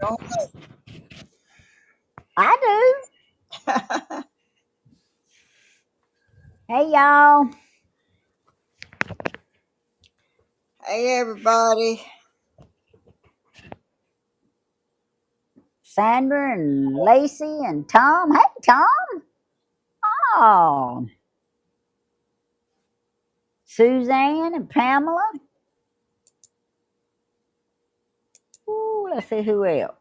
Don't I do. know. Hey, y'all. Hey, everybody. Sandra and Lacey and Tom. Hey, Tom. Oh, Suzanne and Pamela. Ooh, let's see who else.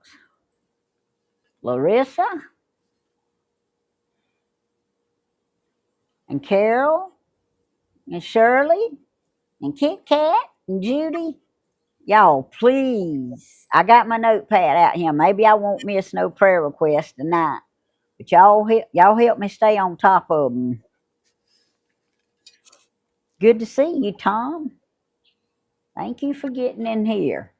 Larissa and Carol and Shirley and Kit Kat and Judy. Y'all, please. I got my notepad out here. Maybe I won't miss no prayer requests tonight. But y'all help me stay on top of them. Good to see you, Tom. Thank you for getting in here.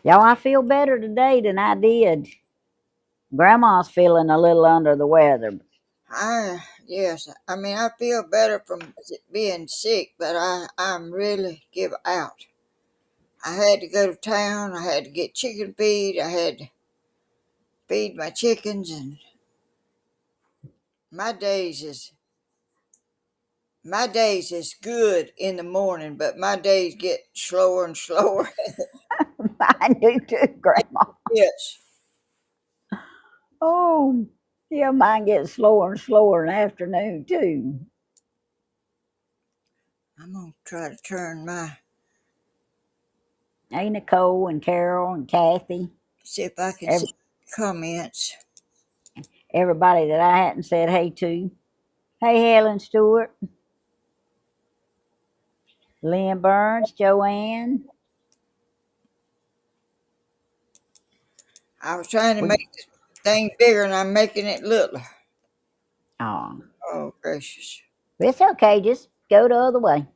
Y'all, I feel better today than I did. Grandma's feeling a little under the weather. Yes, I mean, I feel better from being sick, but I'm really give out. I had to go to town. I had to get chicken feed. I had to feed my chickens, and my days is my days is good in the morning, but my days get slower and slower. I do too, Grandma. Yes, Oh, yeah, mine gets slower and slower in the afternoon too. I'm gonna try to turn my Hey, Nicole and Carol and Kathy, see if I can see every, comments. everybody that I hadn't said hey to. Hey, Helen Stewart, Lynn Burns, Joanne. I was trying to We, make the thing bigger, and I'm making it littler. oh, Oh gracious! it's okay. Just go the other way.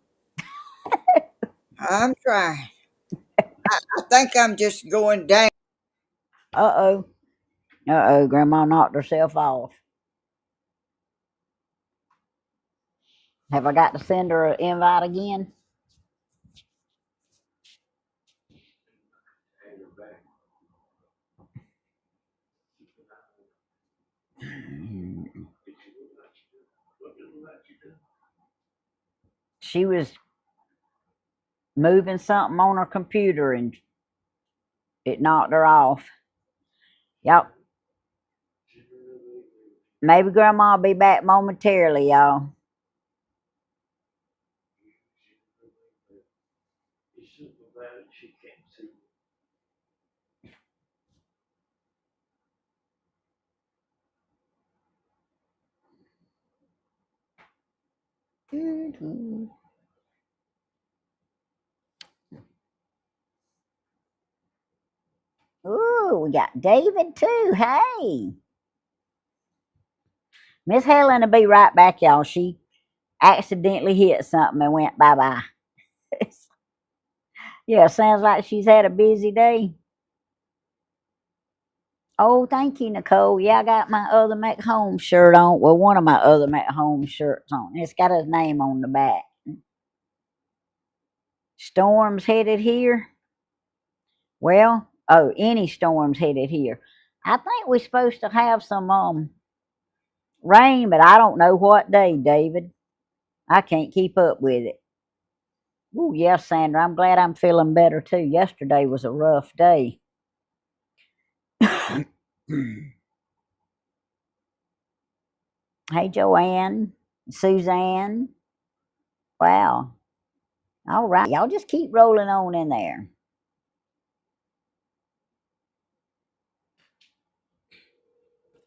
I'm trying. I think I'm just going down. Uh oh. Uh oh. Grandma knocked herself off. Have I got to send her an invite again? She was moving something on her computer and it knocked her off. Yep. Maybe Grandma will be back momentarily, y'all. Ooh, we got David too. Hey. Miss Helen will be right back, y'all. She accidentally hit something and went bye bye. Yeah, sounds like she's had a busy day. Oh, thank you, Nicole. Yeah, I got my other Mac Home shirt on. Well, one of my other Mac Home shirts on. It's got his name on the back. Storms headed here. Well, oh, any storms headed here. I think we're supposed to have some rain, but I don't know what day, David. I can't keep up with it. Oh, yes, Sandra. I'm glad I'm feeling better too. Yesterday was a rough day. Hey, Joanne, Suzanne. Wow. All right. Y'all just keep rolling on in there.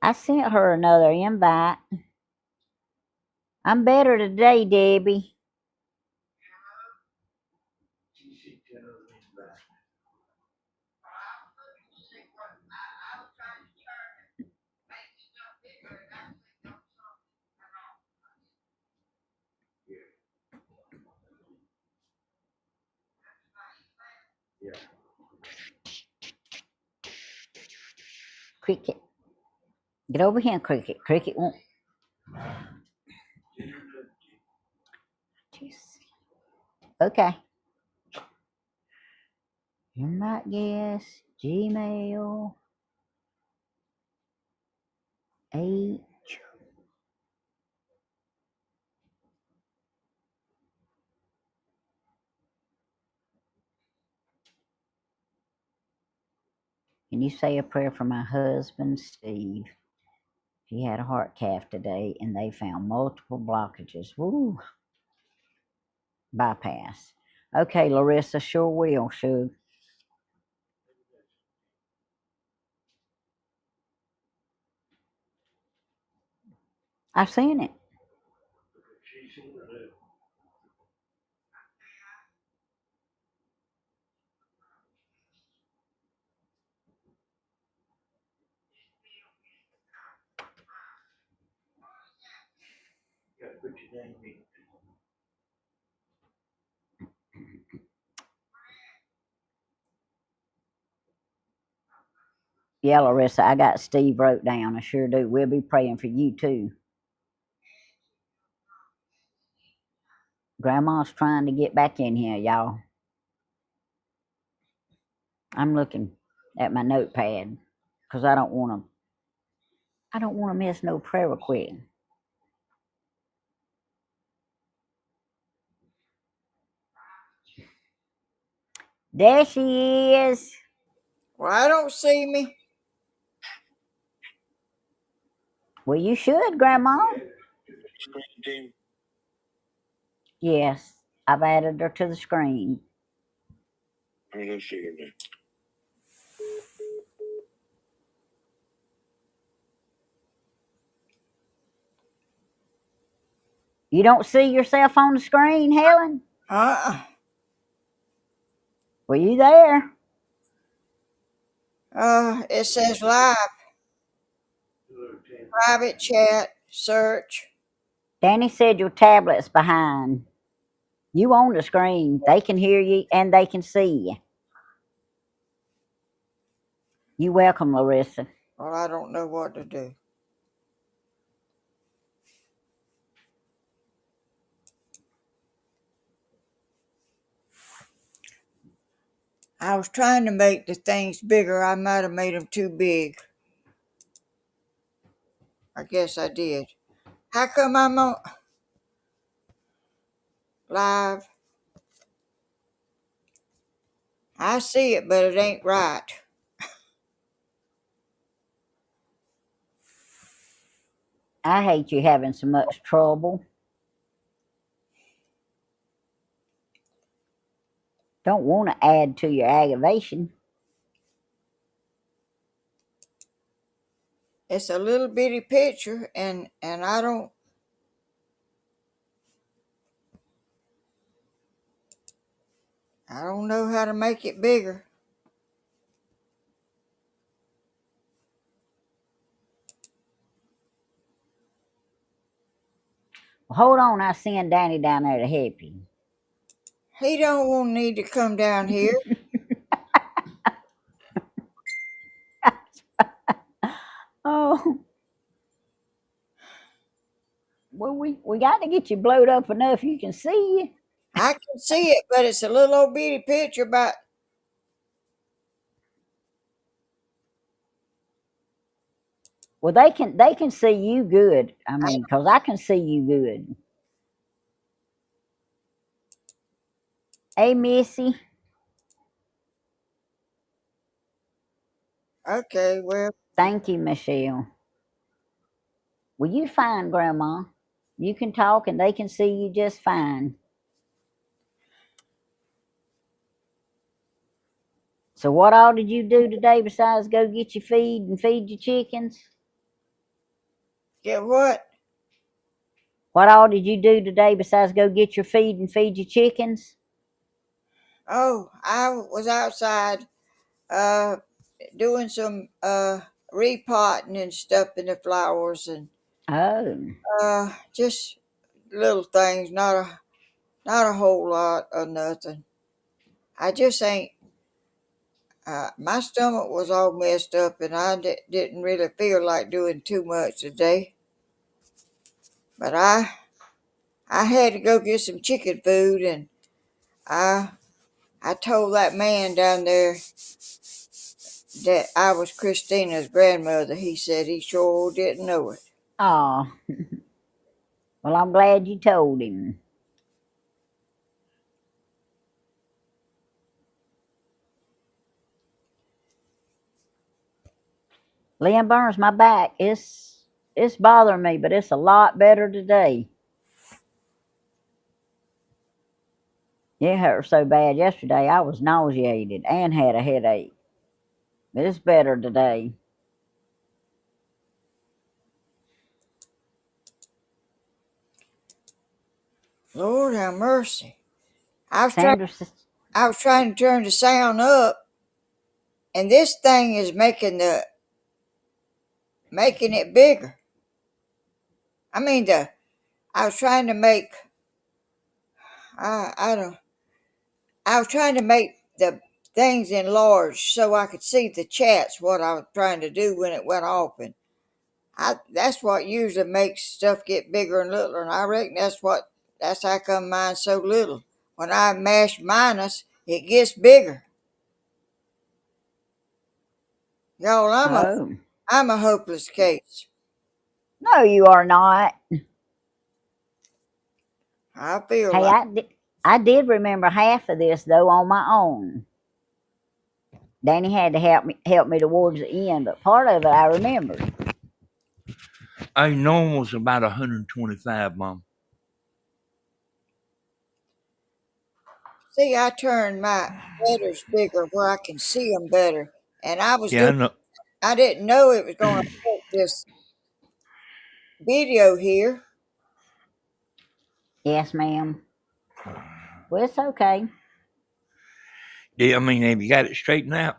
I sent her another invite. I'm better today, Debbie. Cricket. Get over here, Cricket. Cricket won't. Okay. You might guess Gmail H. Can you say a prayer for my husband, Steve? He had a heart cath today and they found multiple blockages. Woo! Bypass. Okay, Larissa, sure will, Shug. I've seen it. Yeah, Larissa, I got Steve wrote down. I sure do. We'll be praying for you too. Grandma's trying to get back in here, y'all. I'm looking at my notepad because I don't want to miss no prayer request. There she is. Well, I don't see me. Well, you should, Grandma. Yes, I've added her to the screen. You don't see yourself on the screen, Helen? Uh-uh. Well, you there? It says live, private chat, search. Danny said your tablet's behind. You on the screen. They can hear you and they can see you. You welcome, Larissa. Well, I don't know what to do. I was trying to make the things bigger. I might have made them too big. I guess I did. How come I'm on live? I see it, but it ain't right. I hate you having so much trouble. Don't want to add to your aggravation. It's a little bitty picture, and I don't know how to make it bigger. Well, hold on, I'll send Danny down there to help you. He don't want need to come down here. Oh, well, we got to get you blowed up enough you can see. I can see it, but it's a little old bitty picture about. Well, they can see you good. I mean, 'cause I can see you good. Hey, Missy. Okay, well, Thank you, Michelle. Well, you fine, Grandma. You can talk and they can see you just fine. So what all did you do today besides go get your feed and feed your chickens? get what? What all did you do today besides go get your feed and feed your chickens? Oh, I was outside uh doing some repotting and stuff in the flowers and Oh, just little things, not a whole lot of nothing. I just ain't. My stomach was all messed up, and I didn't really feel like doing too much today. But I had to go get some chicken food, and I I told that man down there that I was Christina's grandmother. He said he sure didn't know it. Oh, well, I'm glad you told him. Lynn Burns, my back, it's bothering me, but it's a lot better today. It hurt so bad yesterday I was nauseated and had a headache. But it's better today. Lord have mercy. I was trying Sandra, I was trying to turn the sound up, and this thing is making it bigger. I mean I was trying to make I don't I was trying to make the things enlarged so I could see the chats what I was trying to do when it went off, and that's what usually makes stuff get bigger and littler, and I reckon that's how come mine's so little. When I mash minus, it gets bigger. Y'all, oh, I'm a hopeless case. no, you are not. I feel Hey, like I did remember half of this though on my own. Danny had to help me towards the end, but part of it I remembered. Hey, normal's about 125, Mom. see I turned my letters bigger where I can see them better, and Yeah, I know. I didn't know it was going to affect this video here. Yes, ma'am. Well, it's okay. Yeah, I mean, have you got it straightened out?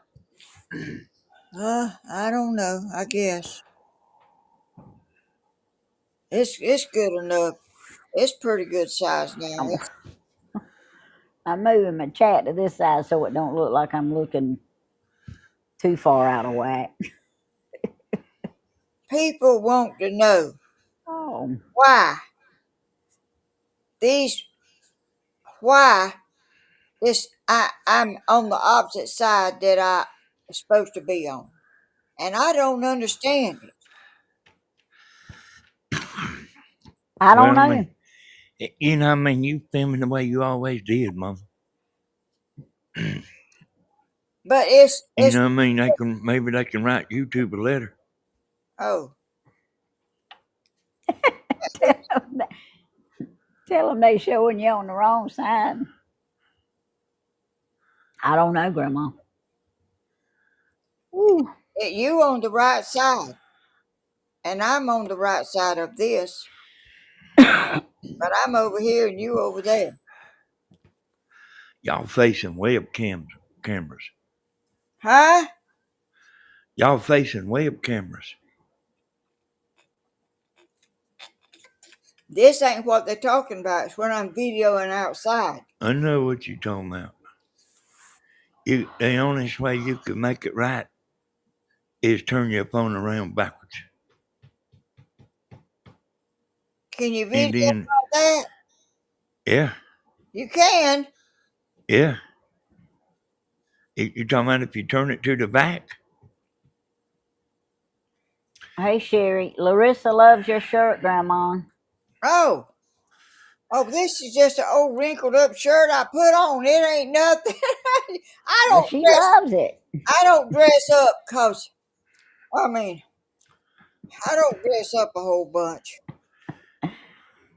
I don't know. I guess it's good enough. It's pretty good size now. I'm, I'm moving my chat to this side so it don't look like I'm looking too far out of whack. People want to know Oh, why these why this I'm on the opposite side that I was supposed to be on, and I don't understand it. I don't Well, I know. mean, I mean, you filming the way you always did, Mom. But You it's know what I mean? Maybe they can write YouTube a letter. oh Tell them they showing you on the wrong side. I don't know, Grandma. Ooh, you on the right side, and I'm on the right side of this, but I'm over here and you over there. Y'all facing cameras. Huh? Y'all facing web cameras. This ain't what they're talking about. It's when I'm videoing outside. I know what you're talking about. The only way you can make it right is turn your phone around backwards. Can you And video then, like that? yeah, You can. yeah. You're talking about if you turn it to the back? hey, Sherry. Larissa loves your shirt, Grandma. Oh. Oh, this is just an old wrinkled up shirt I put on. It ain't nothing. Well, she loves it. I don't dress up cause I mean I don't dress up a whole bunch.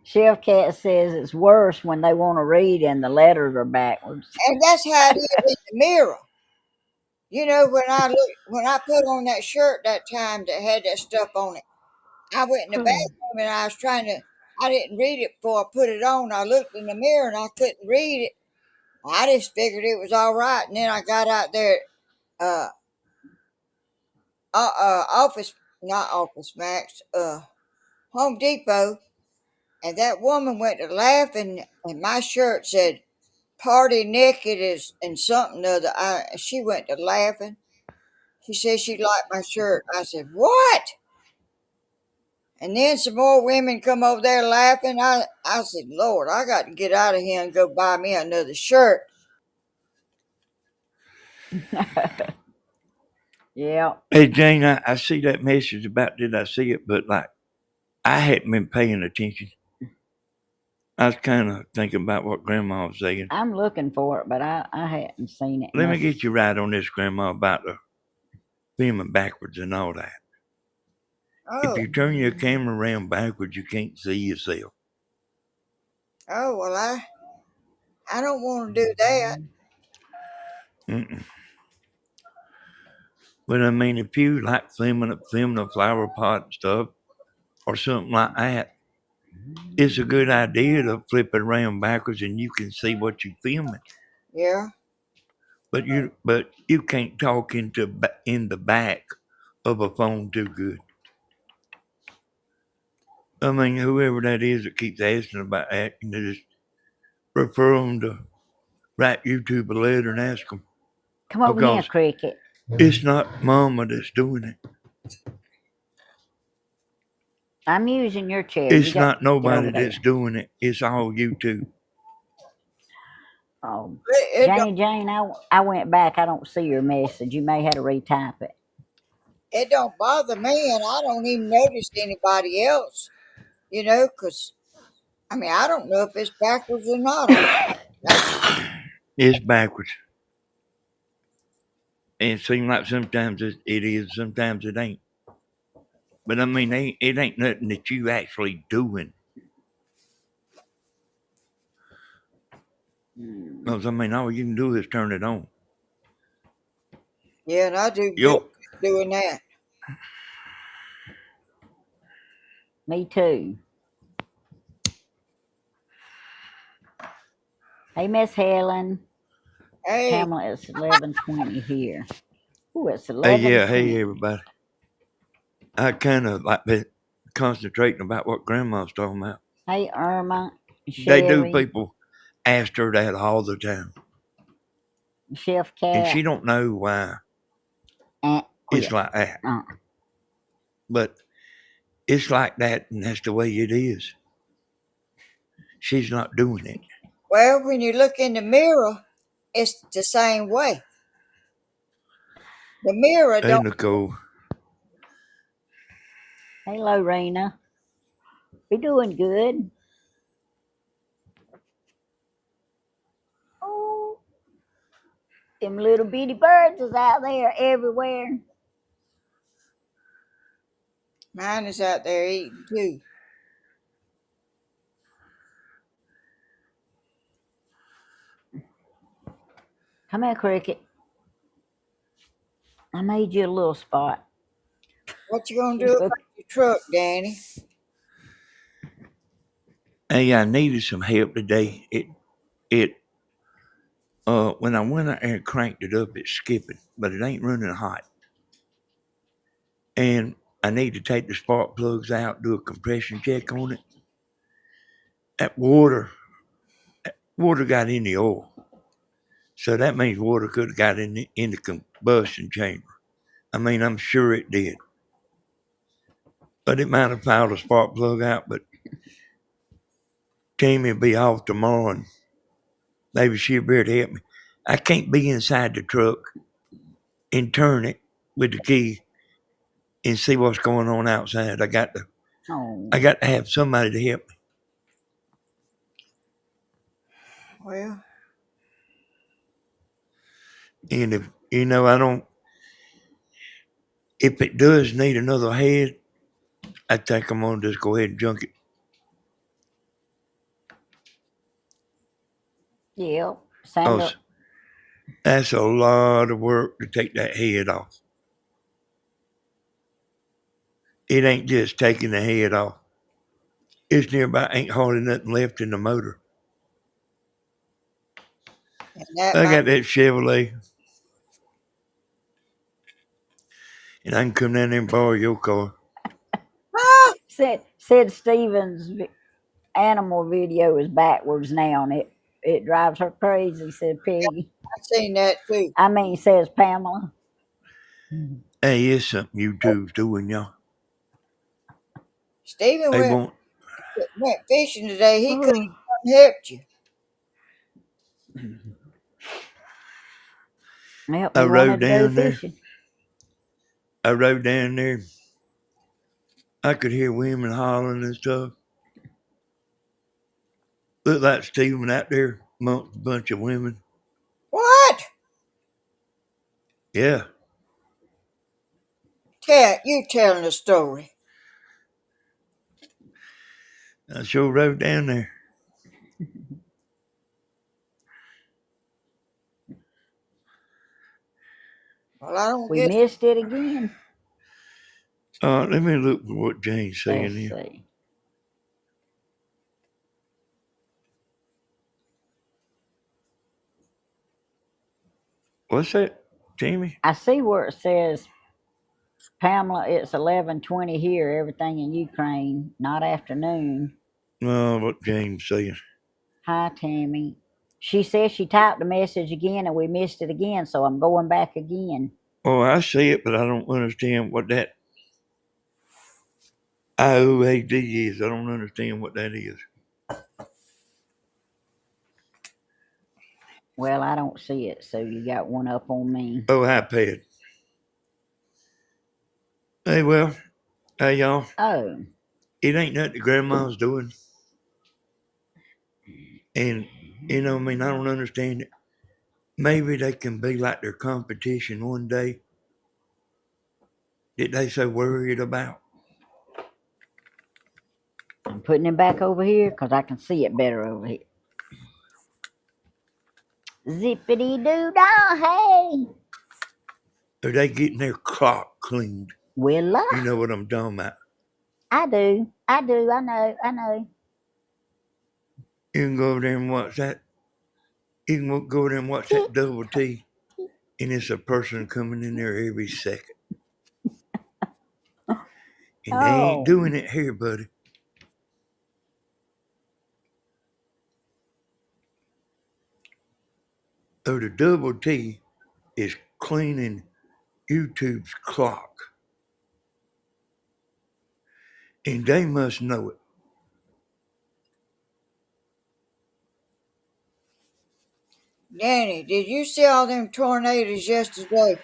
Chef Cat says it's worse when they want to read and the letters are backwards. And that's how it is in the mirror. You know, when I put on that shirt that time that had that stuff on it, I went in the bathroom and I didn't read it before I put it on. I looked in the mirror and I couldn't read it. I just figured it was all right. And then I got out there, uh, office, not Office Max, Home Depot, and that woman went to laughing, and my shirt said "Party Naked" is and something other. She went to laughing. She said she liked my shirt. I said, "What?" And then some more women come over there laughing. I said, "Lord, I got to get out of here and go buy me another shirt." Yeah. Hey, Jane, I see that message about did I see it, but like I hadn't been paying attention. I was kind of thinking about what Grandma was saying. I'm looking for it, but I hadn't seen it. Let me get you right on this, Grandma, about the filming backwards and all that. If Oh, you turn your camera around backwards, you can't see yourself. oh, well, I don't want to do that. Mm-mm. But I mean, if you like filming a flower pot and stuff or something like that, it's a good idea to flip it around backwards and you can see what you're filming. Yeah, But you can't talk in the back of a phone too good. I mean, whoever that is that keeps asking about that, you know, just refer them to write YouTube a letter and ask them. Come over here, Because Cricket. it's not Mama that's doing it. I'm using your chair. You It's got not to get nobody over there. that's doing it. It's all YouTube. Oh, it don't Jane, I went back. I don't see your message. You may have to retype it. it don't bother me, and I don't even notice anybody else. You know, 'cause I mean, I don't know if it's backwards or not. It's backwards. And it seems like sometimes it is, sometimes it ain't. But I mean, it ain't nothing that you actually doing. Because I mean, all you can do is turn it on. Yeah, and I do good Yo, at doing that. Me too. Hey, Miss Helen. Hey, Pamela, it's 11:20 here. Ooh, it's hey, yeah, 11:20. hey, everybody. I kind of like been concentrating about what Grandma's talking about. Hey, Irma, They do Sherry, people ask her that all the time. Chef And Cat, she don't know why it's quit. like that. But it's like that, and that's the way it is. She's not doing it. well, when you look in the mirror, it's the same way. The mirror Hey, don't. Nicole. Hey, Lorena. We doing good. Oh, them little bitty birds is out there everywhere. Mine is out there eating too. Come here, Cricket. I made you a little spot. What you gonna do about your truck, Danny? Hey, I needed some help today. When I went out there and cranked it up, it's skipping, but it ain't running hot. And I need to take the spark plugs out, do a compression check on it. That water got in the oil. So that means water could have got in the combustion chamber. I mean, I'm sure it did. But it might have fouled a spark plug out, but Tammy will be off tomorrow and maybe she'll be able to help me. I can't be inside the truck and turn it with the key and see what's going on outside. I got to have somebody to help me. Well, And if I don't, if it does need another head, I think I'm gonna just go ahead and junk it. Yeah, Sandra. That's a lot of work to take that head off. It ain't just taking the head off. It's nearby ain't hardly nothing left in the motor. and that I might. got that Chevrolet, and I can come down there and borrow your car. Ah, Said Stevens' animal video is backwards now, and it drives her crazy. Said Piggy. I seen that too. I mean, says Pamela. Hey, it's something YouTube's doing, y'all. Stephen They went won't. went fishing today. He could Oh, have helped you. Yep, I we rode wanted to go down there. fishing. I rode down there. I could hear women hollering and stuff. Looked like Stephen out there amongst a bunch of women. What? Yeah, You telling the story. I sure rode down there. Well, I don't We get missed it again. Let me look for what Jane's Let's saying here. see. What's that, Jamie? I see where it says, Pamela, it's 11:20 here, everything in Ukraine, not afternoon. No, what Jane's saying. Hi, Tammy. She says she typed the message again and we missed it again, so I'm going back again. Oh, I see it, but I don't understand what that IOAD is. I don't understand what that is. Well, I don't see it, so you got one up on me. Oh, iPad. Hey, well, hey, y'all. Oh, It ain't nothing grandma's doing. And, I don't understand it. Maybe they can be like their competition one day that they so worried about. I'm putting it back over here because I can see it better over here. Zippity doo dah, hey. Are they getting their clock cleaned? Well, You know what I'm talking about. I do, I know. You can go over there and watch that. You can go over there and watch that double T, and it's a person coming in there every second. And they ain't Oh, doing it here, buddy. So the double T is cleaning YouTube's clock. And they must know it. Danny, did you see all them tornadoes yesterday?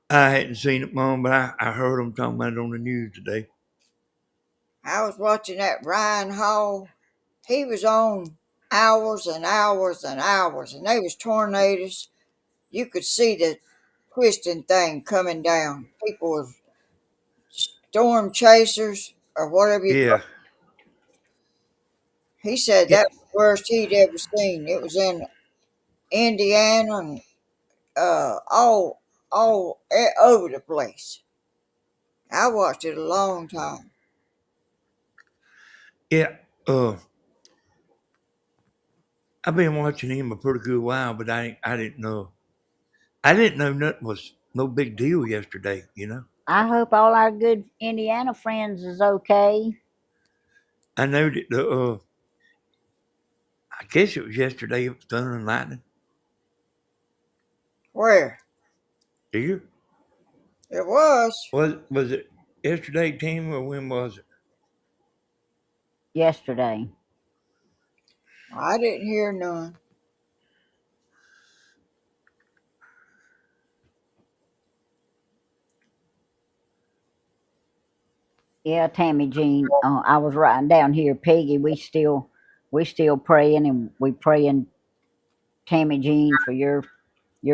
I hadn't seen it, Mom, but I heard them talking about it on the news today. I was watching that Ryan Hall. He was on hours and hours and hours, and they was tornadoes. You could see the twisting thing coming down. People were storm chasers or whatever you call Yeah, it. He said yeah, that was the worst he'd ever seen. It was in Indiana and all over the place. I watched it a long time. yeah. I've been watching him a pretty good while, but I didn't know. I didn't know nothing was no big deal yesterday. I hope all our good Indiana friends is okay. I know that I guess it was yesterday, it was thunder and lightning. Where? Do you? It was. Was it yesterday, team, or when was it? Yesterday. I didn't hear none. Yeah, Tammy Jean. I was writing down here, Peggy. We still praying, and we praying, Tammy Jean, for your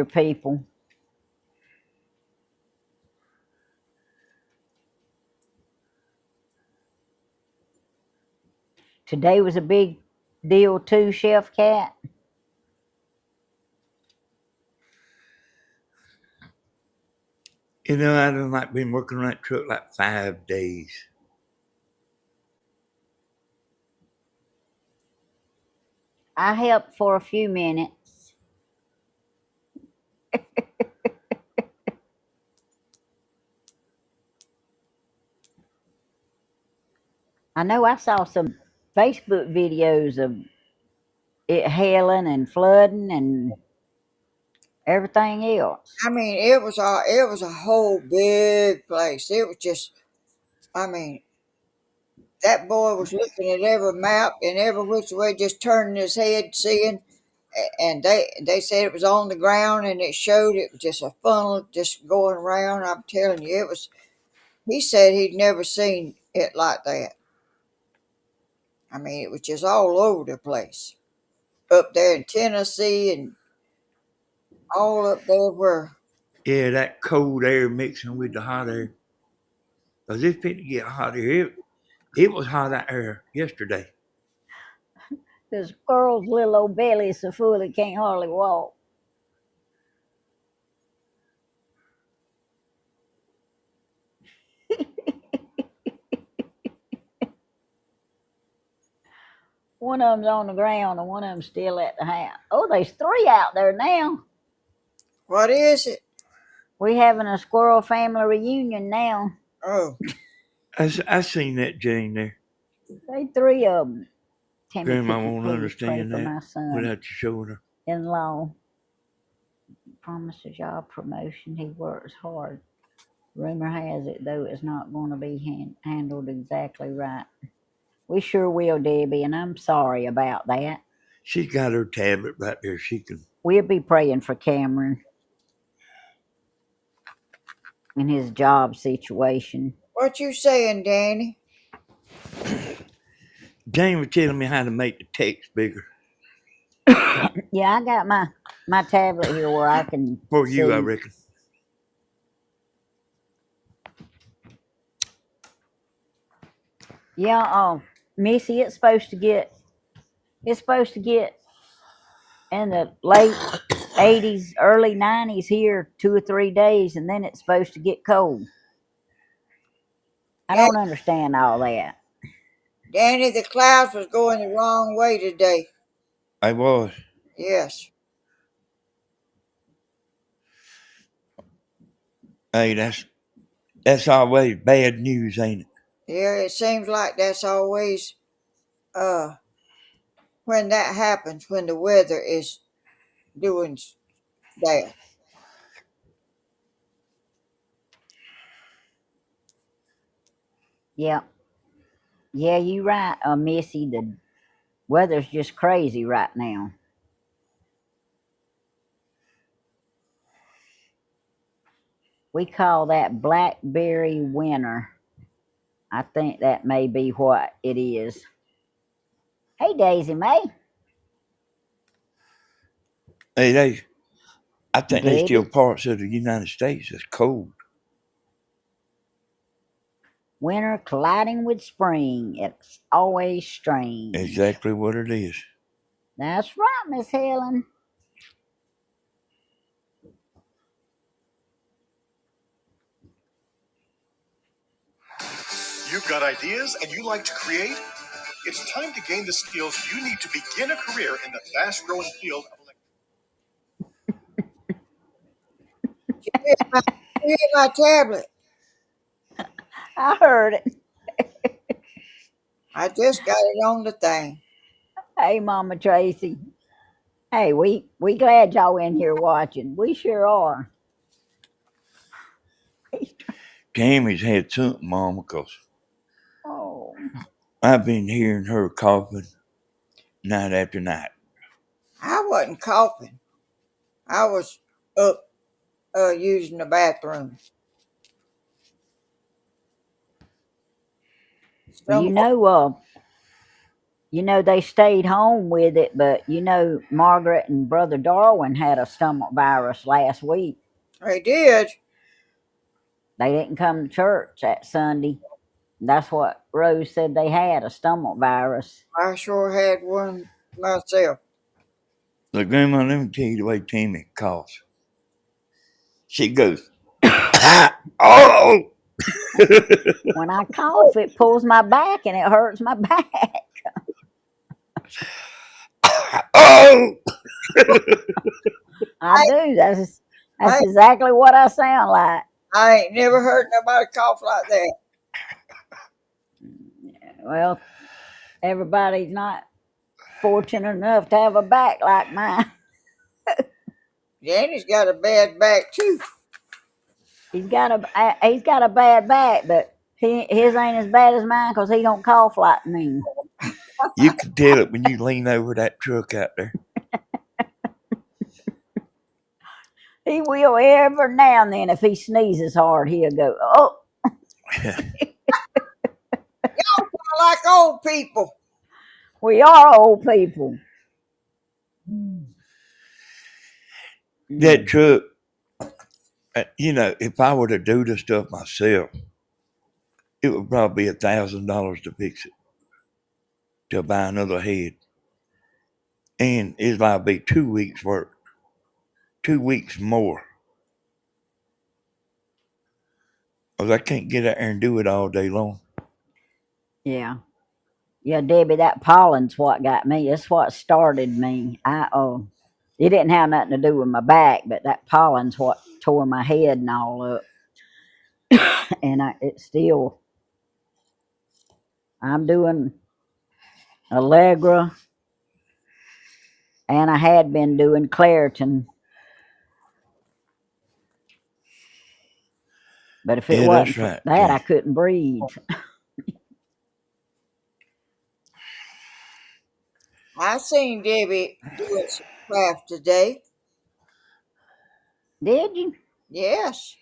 people. Today was a big deal too, Chef Cat. I done like been working on that truck like 5 days. I helped for a few minutes. I know I saw some Facebook videos of it hailing and flooding and everything else. I mean, it was a whole big place. It was just, I mean, that boy was looking at every map and every which way, just turning his head, seeing. and they said it was on the ground, and it showed it was just a funnel just going around. I'm telling you, it was. He said he'd never seen it like that. I mean, it was just all over the place, up there in Tennessee and all up there where. Yeah, that cold air mixing with the hot air. Because it's fit to get hot here. It was hot out there yesterday. The squirrel's little old belly is so full he can't hardly walk. One of them's on the ground and one of them's still at the house. Oh, there's 3 out there now. What is it? We having a squirrel family reunion now. Oh, I seen that Jane there. They 3 of them. Tammy, Grandma could you won't please pray understand for that my son without you showing her. in law? Promised a job promotion. He works hard. Rumor has it, though, it's not going to be handled exactly right. We sure will, Debbie, and I'm sorry about that. She's got her tablet right there. She can. We'll be praying for Cameron and his job situation. what you saying, Danny? Jane was telling me how to make the text bigger. Yeah, I got my tablet here where I can For see. you, I reckon. Yeah, Missy, it's supposed to get in the late 80s, early 90s here 2 or 3 days, and then it's supposed to get cold. I don't understand all that. Danny, the clouds was going the wrong way today. I was. Yes. Hey, that's always bad news, ain't it? Yeah, it seems like that's always uh when that happens, when the weather is doing that. Yeah. Yeah, you right, Missy. The weather's just crazy right now. We call that blackberry winter. I think that may be what it is. Hey, Daisy May. Hey, I think they still Debbie. parts of the United States that's cold. Winter colliding with spring. It's always strange. Exactly what it is. That's right, Miss Helen. You've got ideas and you like to create? It's time to gain the skills you need to begin a career in the fast-growing field of Here's my tablet. I heard it. I just got it on the thing. Hey, Mama Tracy. Hey, we glad y'all in here watching. We sure are. Tammy's had something, Mama, because Oh, I've been hearing her coughing night after night. I wasn't coughing. I was up using the bathroom. you know, they stayed home with it, but Margaret and Brother Darwin had a stomach virus last week. They did. They didn't come to church that Sunday. That's what Rose said they had, a stomach virus. I sure had one myself. Look, Grandma, let me tell you the way Tammy coughs. She goes, oh! When I cough, it pulls my back and it hurts my back. Oh! I do. That's I, exactly what I sound like. I ain't never heard nobody cough like that. Well, everybody's not fortunate enough to have a back like mine. Danny's got a bad back too. He's got a bad back, but his ain't as bad as mine because he don't cough like me. You can tell it when you lean over that truck out there. He will every now and then. If he sneezes hard, he'll go, oh. I like old people. We are old people. That truck, if I were to do the stuff myself, it would probably be $1,000 to fix it, to buy another head. And it's like be 2 weeks work, 2 weeks more. Because I can't get out there and do it all day long. Yeah. Yeah, Debbie, that pollen's what got me. It's what started me. It didn't have nothing to do with my back, but that pollen's what tore my head and all up. And I'm doing Allegra, and I had been doing Claritin. But if it Yeah, wasn't that's for right, that, I Jane. couldn't breathe. I seen Debbie doing some craft today. Did you? Yes,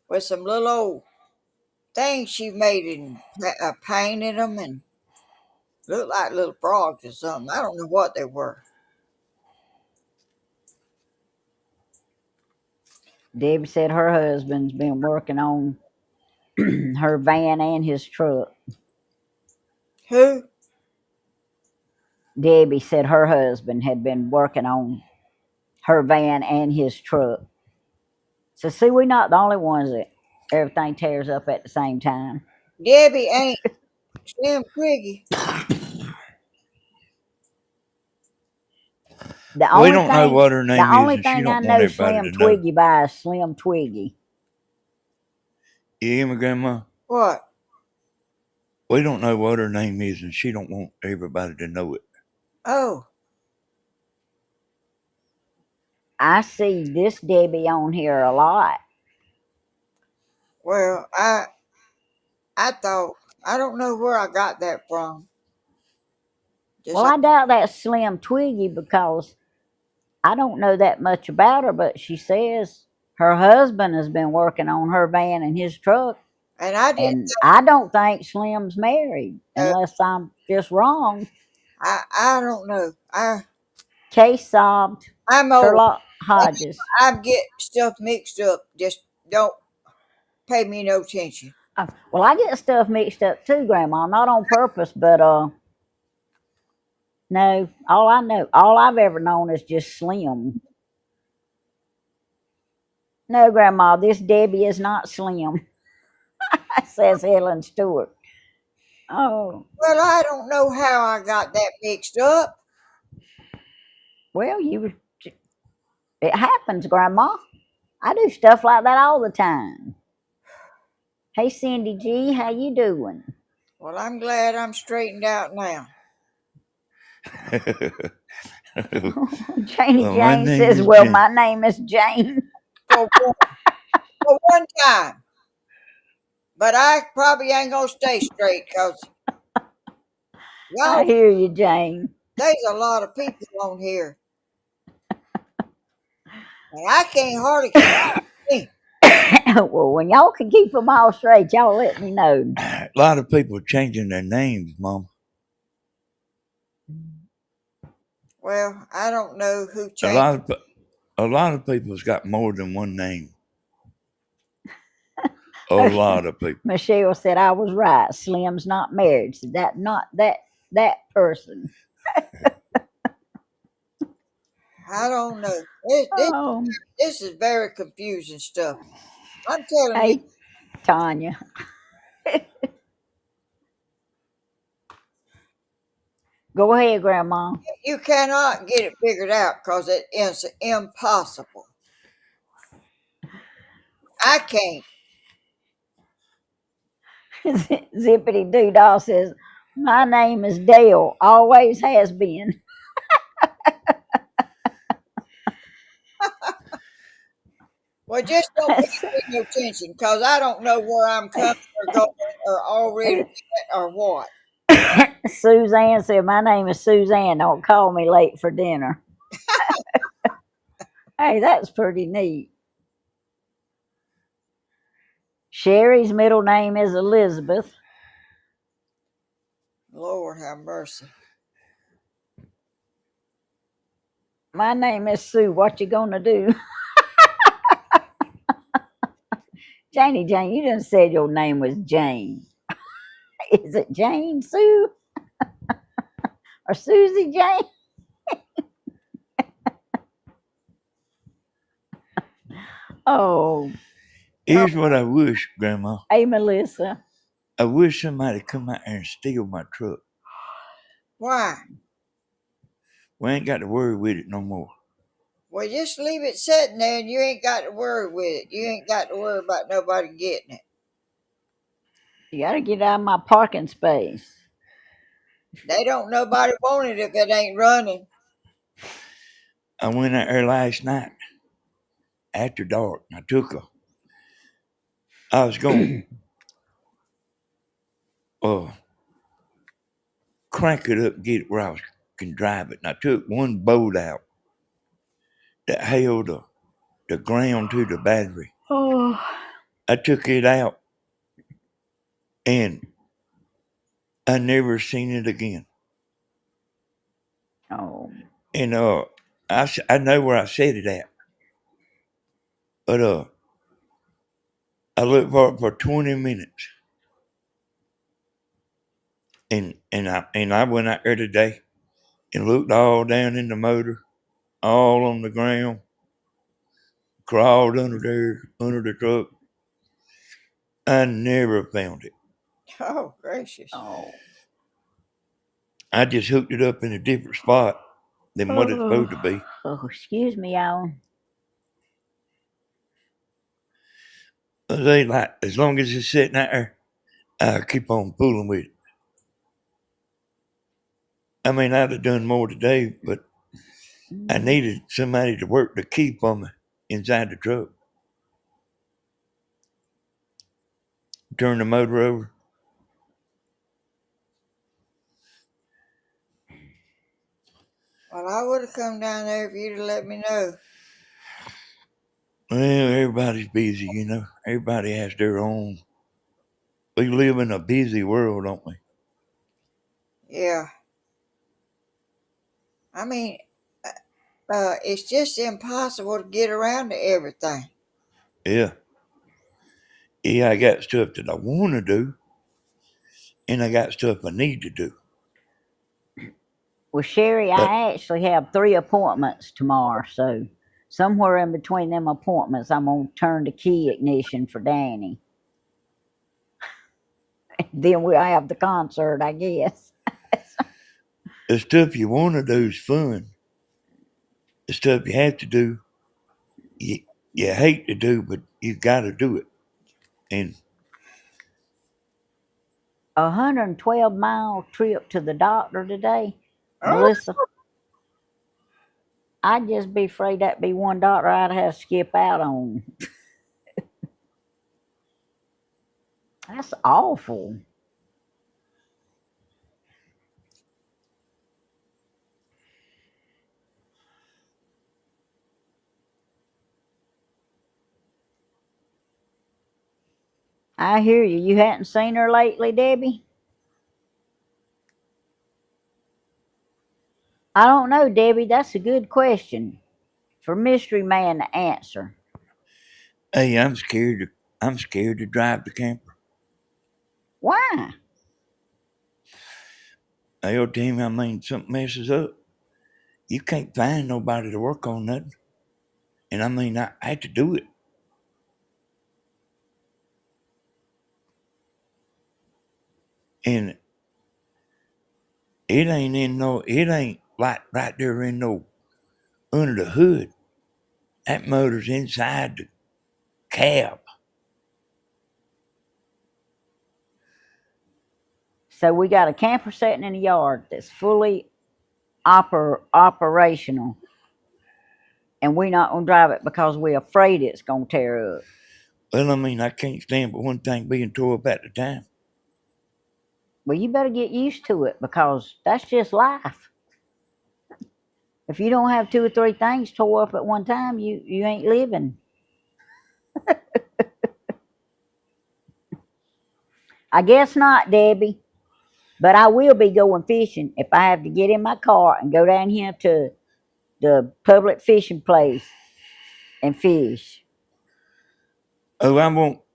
with some little old things she made and painted them and looked like little frogs or something. I don't know what they were. Debbie said her husband's been working on her van and his truck. Who? Debbie said her husband had been working on her van and his truck. So see, we're not the only ones that everything tears up at the same time. Debbie ain't Slim Twiggy. The We only don't know thing what her the name is, only and she thing I don't want know everybody Slim to know. Twiggy by is Slim Twiggy. You hear me, Grandma? What? We don't know what her name is, and she don't want everybody to know it. Oh, I see this Debbie on here a lot. well, I thought I don't know where I got that from. Just Well, like, I doubt that's Slim Twiggy because I don't know that much about her, but she says her husband has been working on her van and his truck, and I didn't. and I don't think Slim's married, Uh, unless I'm just wrong. I don't know. Case solved. I'm old. Sherlock Hodges. I get stuff mixed up. Just don't pay me no attention. Well, I get stuff mixed up too, Grandma. Not on purpose, but no. All I've ever known is just Slim. No, Grandma, this Debbie is not Slim, says Helen Stewart. Oh, Well, I don't know how I got that mixed up. well, it happens, Grandma. I do stuff like that all the time. Hey, Cindy G, how you doing? Well, I'm glad I'm straightened out now. Janie Well, my Jane name says, is well, Jane. my name is Jane. For one time. But I probably ain't gonna stay straight because I y'all, hear you, Jane. there's a lot of people on here, and I can't hardly keep me. Well, when y'all can keep them all straight, y'all let me know. A lot of people changing their names, Mom. Well, I don't know who A changed. lot of a lot of people's got more than one name. A lot of people. Michelle said I was right. Slim's not married. So that person. I don't know. Oh, This is very confusing stuff. I'm telling you, hey, Tanya. Go ahead, Grandma. you cannot get it figured out because it is impossible. I can't. Zippity Doodah says, my name is Dale. Always has been. Well, just don't pay me no attention because I don't know where I'm coming or going or already at or what. Suzanne said, my name is Suzanne. Don't call me late for dinner. Hey, that's pretty neat. Sherry's middle name is Elizabeth. Lord have mercy. My name is Sue. What you gonna do? Janie Jane, you done said your name was Jane. Is it Jane Sue or Susie Jane? Oh, Here's what I wish, Grandma. hey Melissa. I wish somebody come out there and steal my truck. Why? We ain't got to worry with it no more. Well, just leave it sitting there and you ain't got to worry with it. You ain't got to worry about nobody getting it. You gotta get out of my parking space. They don't nobody want it if it ain't running. I went out there last night after dark and I was going to crank it up and get it where I can drive it. And I took one bolt out that held the ground to the battery. Oh, I took it out and I never seen it again. oh. And I know where I set it at. But I looked for it for 20 minutes. And I went out there today and looked all down in the motor, all on the ground, crawled under there, under the truck. I never found it. Oh, gracious. Oh. I just hooked it up in a different spot than what it's supposed to be. Oh, excuse me, y'all. They like, as long as it's sitting out there, I keep on fooling with it. I mean, I'd have done more today, but I needed somebody to work the key for me inside the truck. Turn the motor over. Well, I would have come down there if you'd have let me know. Well, everybody's busy, you know. Everybody has their own. We live in a busy world, don't we? Yeah. I mean, it's just impossible to get around to everything. Yeah. Yeah, I got stuff that I want to do, and I got stuff I need to do. Well, Sherry, But I actually have 3 appointments tomorrow, so somewhere in between them appointments, I'm gonna turn the key ignition for Danny. Then we'll have the concert, I guess. the stuff you want to do is fun. The stuff you have to do, you, you hate to do, but you got to do it. And 112-mile trip to the doctor today, Oh, Melissa. I'd just be afraid that'd be one doctor I'd have to skip out on. That's awful. I hear you. You hadn't seen her lately, Debbie? I don't know, Debbie. That's a good question for Mystery Man to answer. hey, I'm scared. I'm scared to drive the camper. Why? They'll tell me, I mean, something messes up. You can't find nobody to work on nothing. And I mean, I had to do it. And it ain't like right there in no, under the hood. That motor's inside the cab. So we got a camper sitting in the yard that's fully operational, and we're not gonna drive it because we're afraid it's gonna tear up. Well, I mean, I can't stand but one thing being tore up at the time. Well, you better get used to it because that's just life. If you don't have 2 or 3 things tore up at one time, you ain't living. I guess not, Debbie. But I will be going fishing if I have to get in my car and go down here to the public fishing place and fish. Oh,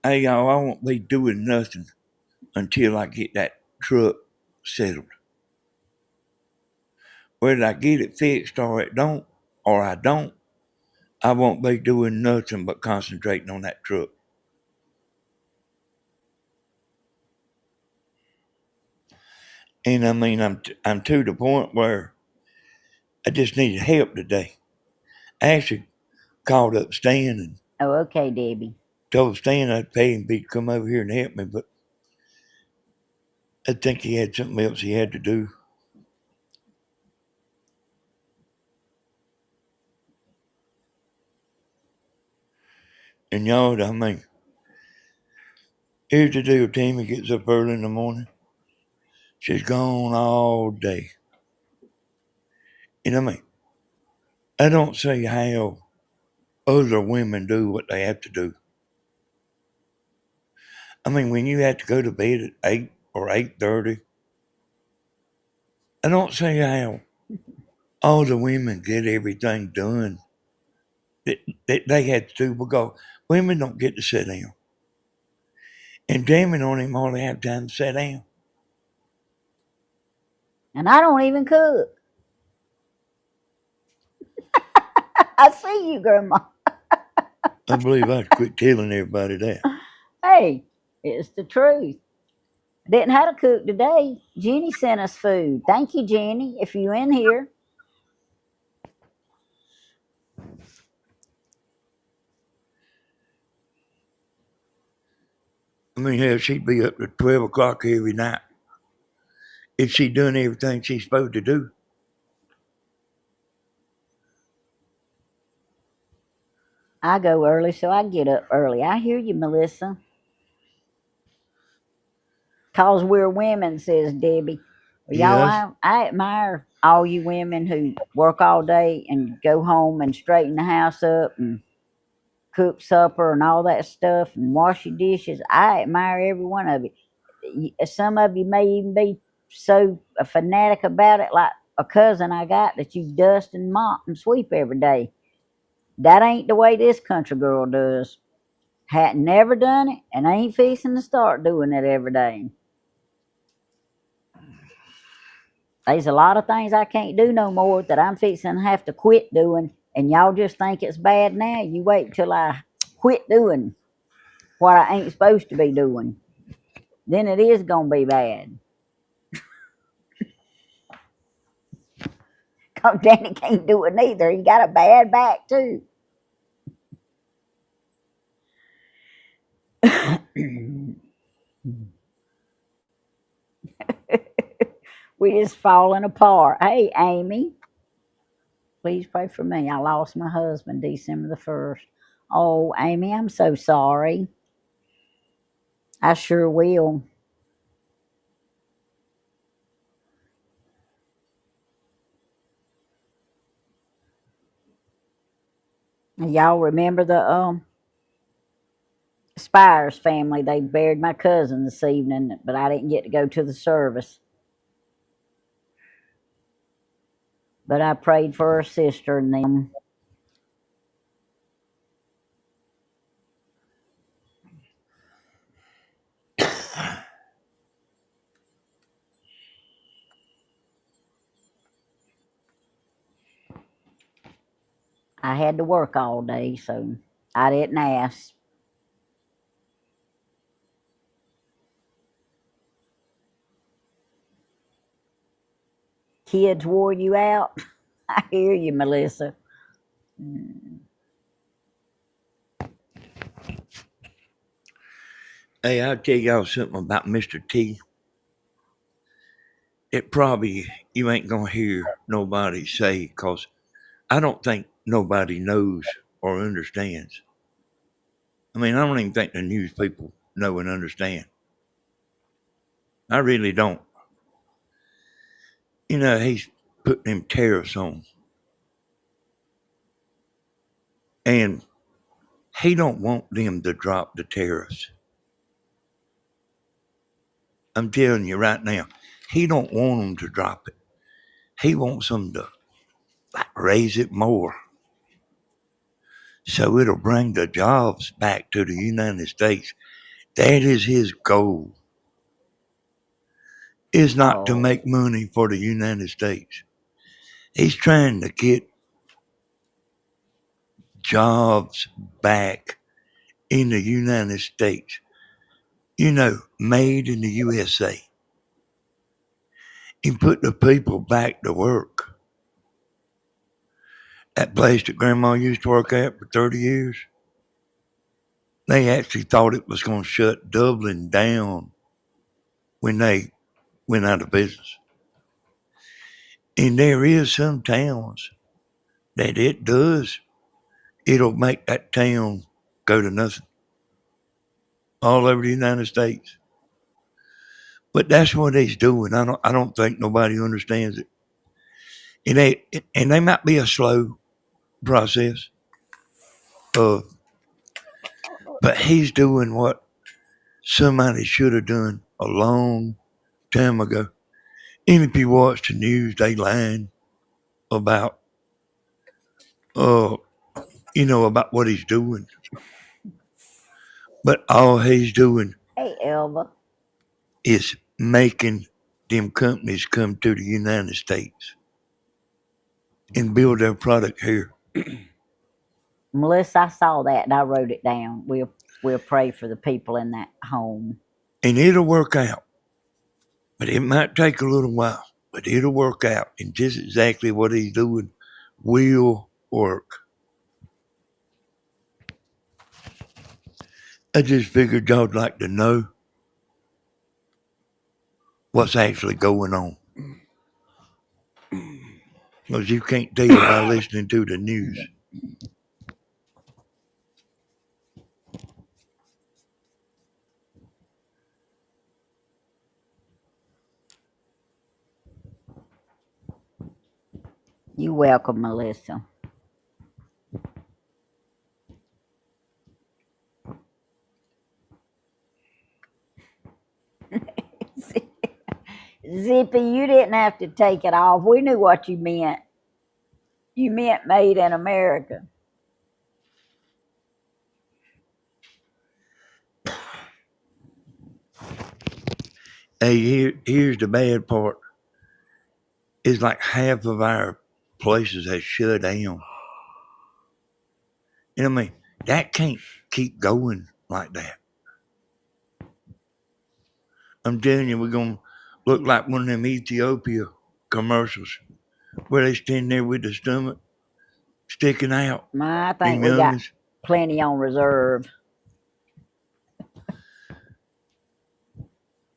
hey y'all, I won't be doing nothing until I get that truck settled. Whether I get it fixed or I don't, I won't be doing nothing but concentrating on that truck. And I mean, I'm to the point where I just needed help today. I actually called up Stan and Oh, okay, Debbie. told Stan I'd pay him to come over here and help me, but I think he had something else he had to do. And y'all, I mean, here's the deal, Tammy gets up early in the morning. She's gone all day. And I mean, I don't see how other women do what they have to do. I mean, when you have to go to bed at 8 or 8:30, I don't see how all the women get everything done that they had to do because women don't get to sit down. And Damon don't even hardly have time to sit down. And I don't even cook. I see you, Grandma. I believe I should quit telling everybody that. Hey, it's the truth. Didn't have to cook today. Jenny sent us food. Thank you, Jenny, if you in here. I mean, hell, she'd be up to 12 o'clock every night if she'd done everything she's supposed to do. I go early, so I get up early. I hear you, Melissa. 'Cause we're women, says Debbie. Well, Yes. y'all, I admire all you women who work all day and go home and straighten the house up and cook supper and all that stuff and wash your dishes. I admire every one of you. Some of you may even be so a fanatic about it, like a cousin I got, that you dust and mop and sweep every day. That ain't the way this country girl does. Hadn't never done it and ain't fixing to start doing it every day. There's a lot of things I can't do no more that I'm fixing to have to quit doing, and y'all just think it's bad now. You wait till I quit doing what I ain't supposed to be doing. Then it is gonna be bad. 'Cause Danny can't do it neither. He got a bad back too. We just falling apart. Hey, Amy, please pray for me. I lost my husband December the 1st. Oh, Amy, I'm so sorry. I sure will. Y'all remember the Spires family? They buried my cousin this evening, but I didn't get to go to the service. But I prayed for her sister and them. I had to work all day, so I didn't ask. Kids wore you out? I hear you, Melissa. Hey, I'll tell y'all something about Mr. T. It probably you ain't gonna hear nobody say, cause I don't think nobody knows or understands. I mean, I don't even think the news people know and understand. I really don't. You know, he's putting them tariffs on And he don't want them to drop the tariffs. I'm telling you right now, he don't want them to drop it. He wants them to raise it more. So it'll bring the jobs back to the United States. That is his goal. Is not to make money for the United States. He's trying to get jobs back in the United States. You know, made in the USA. And put the people back to work. That place that Grandma used to work at for 30 years, they actually thought it was going to shut Dublin down when they went out of business. And there is some towns that it does. It'll make that town go to nothing all over the United States. But that's what he's doing. I don't think nobody understands it. And they might be a slow process of, but he's doing what somebody should have done a long time ago. And if you watch the news, they lying about, about what he's doing. But all he's doing Hey, Elva. is making them companies come to the United States and build their product here. Melissa, I saw that and I wrote it down. We'll pray for the people in that home. And it'll work out. But it might take a little while. But it'll work out. And just exactly what he's doing will work. I just figured y'all'd like to know what's actually going on. Because you can't tell by listening to the news. You welcome, Melissa. Zippy, you didn't have to take it off. We knew what you meant. You meant made in America. Hey, here's the bad part. It's like half of our places have shut down. You know what I mean? That can't keep going like that. I'm telling you, we're going to look like one of them Ethiopia commercials where they stand there with the stomach sticking out. I think we got plenty on reserve.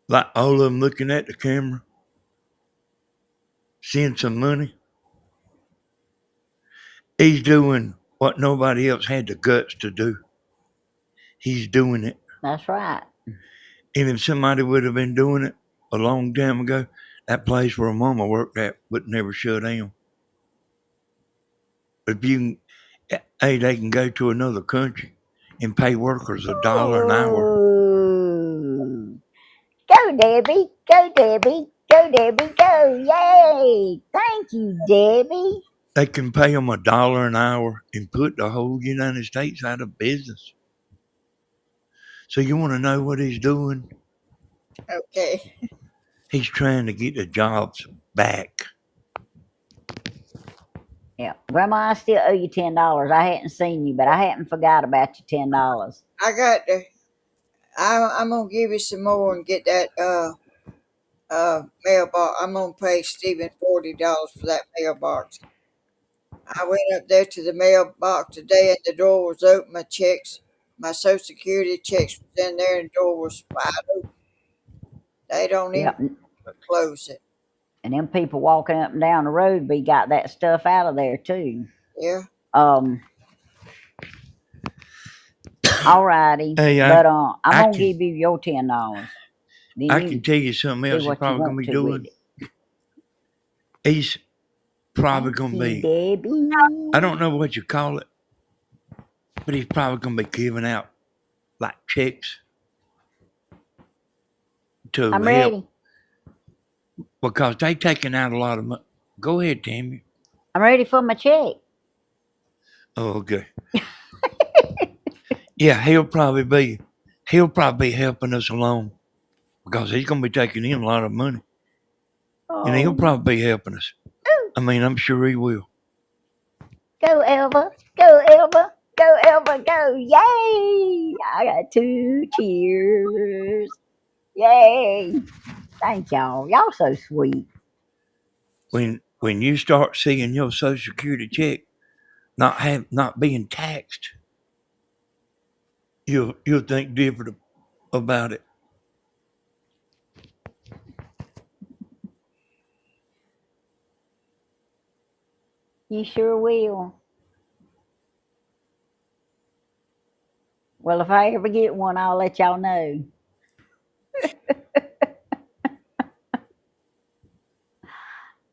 Like all of them looking at the camera, seeing some money. He's doing what nobody else had the guts to do. He's doing it. That's right. And if somebody would have been doing it a long time ago, that place where Mama worked at would never shut down. But if you can, hey, they can go to another country and pay workers $1 an hour. Go, Debbie. Go, Debbie. Go, Debbie. Go. Yay. Thank you, Debbie. They can pay them $1 an hour and put the whole United States out of business. So you want to know what he's doing? Okay. He's trying to get the jobs back. Yeah. Grandma, I still owe you $10. I hadn't seen you, but I hadn't forgot about your $10. I got to. I'm gonna give you some more and get that mailbox. I'm gonna pay Stephen $40 for that mailbox. I went up there to the mailbox today and the door was open. My checks, my Social Security checks was in there and the door was wide open. They don't even close it. And them people walking up and down the road be got that stuff out of there too. Yeah. Alrighty. Hey, but I'm gonna give you your $10. Then I can tell you something else he's probably gonna be doing. He's probably gonna be. Debbie. I don't know what you call it. but he's probably going to be giving out like checks to I'm help ready. because they taking out a lot of money. Go ahead, Tammy. I'm ready for my check. Oh, okay. Yeah, he'll probably be helping us along because he's going to be taking in a lot of money, and he'll Oh, probably be helping us. I mean, I'm sure he will. go Elva, go Elva, go Elva, go! Yay! I got 2 cheers. Yay! Thank y'all. Y'all so sweet. When you start seeing your Social Security check not being taxed, you'll think different about it. You sure will. Well, if I ever get one, I'll let y'all know.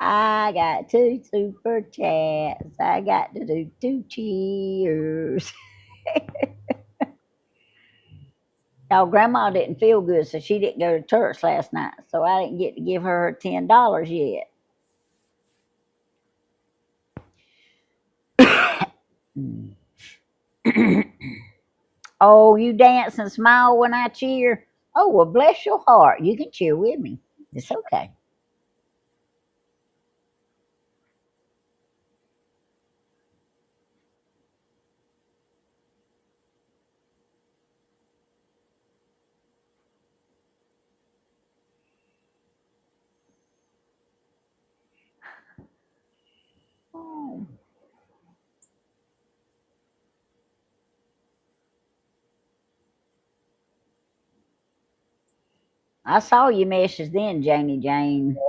I got 2 super chats. I got to do 2 cheers. Y'all, Grandma didn't feel good, so she didn't go to church last night. So I didn't get to give her $10 yet. Oh, you dance and smile when I cheer? Oh, well, bless your heart. You can cheer with me. It's okay. Oh. I saw your message then, Janie Jane.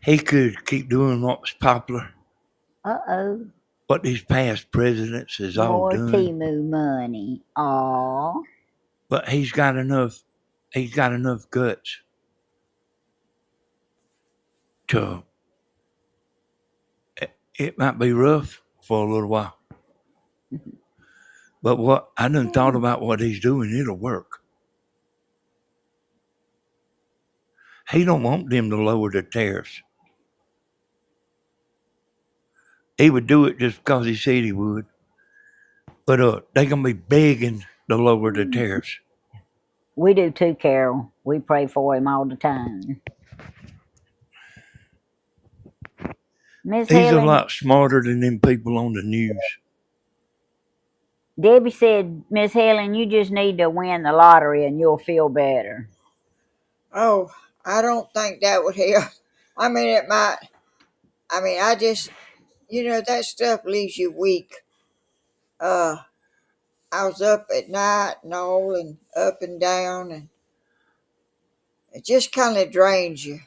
He could keep doing what's popular, Uh-oh. what these past presidents has all More done, Timu money. Aw. but he's got enough. He's got enough guts to. It might be rough for a little while, but what I done thought about what he's doing, it'll work. He don't want them to lower the tariffs. He would do it just because he said he would. But they gonna be begging to lower the tariffs. We do too, Carol. We pray for him all the time. Miss He's a Helen, lot smarter than them people on the news. Debbie said, Miss Helen, you just need to win the lottery and you'll feel better. Oh, I don't think that would help. I mean, it might. I mean, I just, that stuff leaves you weak. Uh, I was up at night and all, and up and down, and it just kind of drains you.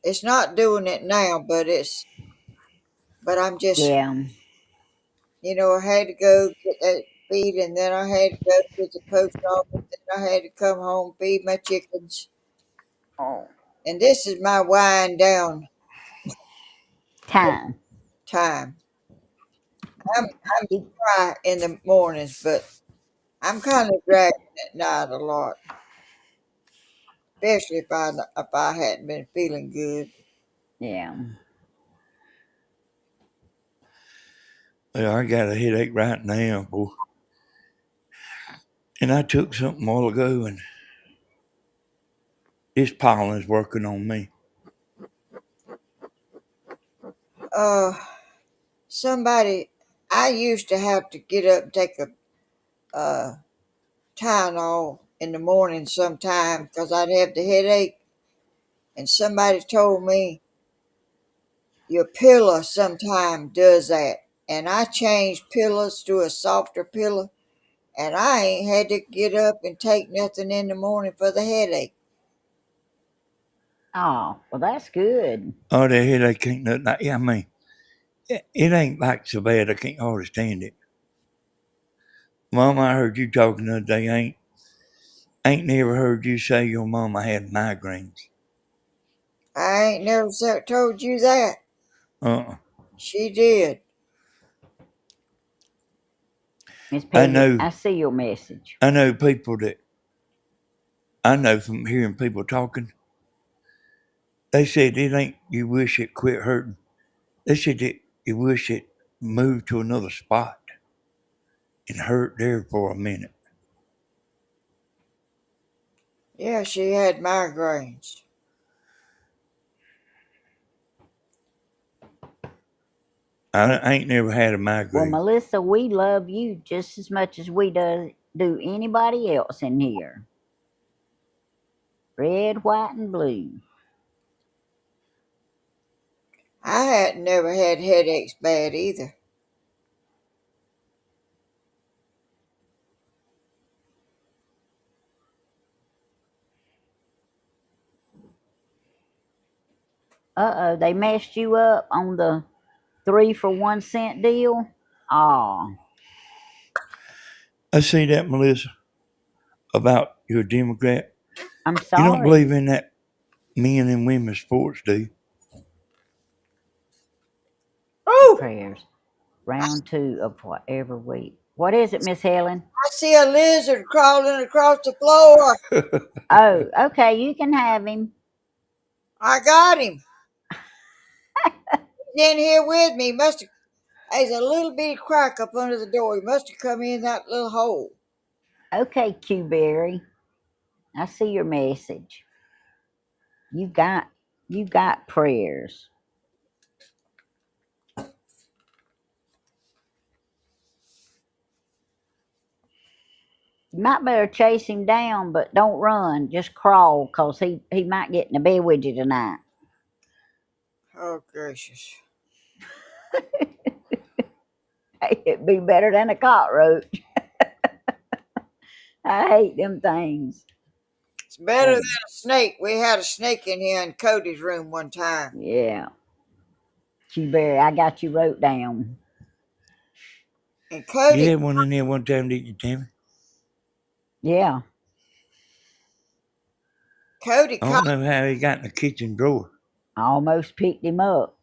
It's not doing it now, but I'm just, Yeah. I had to go get that feed, and then I had to go to the post office, then I had to come home, feed my chickens. Oh, And this is my wind down time. time. I'm dry in the mornings, but I'm kind of dragging at night a lot, especially if I hadn't been feeling good. Yeah. Well, I got a headache right now, boy. And I took something a while ago, and this pollen's working on me. Uh, somebody, I used to have to get up and take a Tylenol in the morning sometime because I'd have the headache, and somebody told me your pillow sometime does that. And I changed pillows to a softer pillow, and I ain't had to get up and take nothing in the morning for the headache. Oh, well, that's good. Oh, the headache ain't nothing. I mean, it ain't like so bad. I can't hardly stand it. Mom, I heard you talking the other day. Ain't never heard you say your mama had migraines. I ain't never told you that. Uh-uh. She did. Miss I Peggy, know I see your message. I know people that I know from hearing people talking. They said it ain't you wish it quit hurting. They said that you wish it moved to another spot and hurt there for a minute. Yeah, she had migraines. I ain't never had a Well, migraine. Melissa, we love you just as much as we do anybody else in here. Red, white, and blue. I had never had headaches bad either. Uh-oh, they messed you up on the 3 for 1 cent deal? Aw, I see that, Melissa, about your Democrat. I'm You don't sorry. believe in that men and women sports, do you? Oh, Prayers. Round 2 of whatever week. What is it, Miss Helen? I see a lizard crawling across the floor. Oh, okay, you can have him. I got him. He's in here with me. Must have. There's a little bitty crack up under the door. He must have come in that little hole. Okay, Q-Berry. I see your message. You got prayers. You might better chase him down, but don't run. Just crawl, cause he might get in the bed with you tonight. Oh, gracious. Hey, it'd be better than a cockroach. I hate them things. It's better than Oh, a snake. We had a snake in here in Cody's room one time. yeah. Q-Berry, I got you wrote down. And You Cody, had one in there one time, didn't you, Tammy? Yeah. Cody I caught. don't know how he got in the kitchen drawer. I almost picked him up.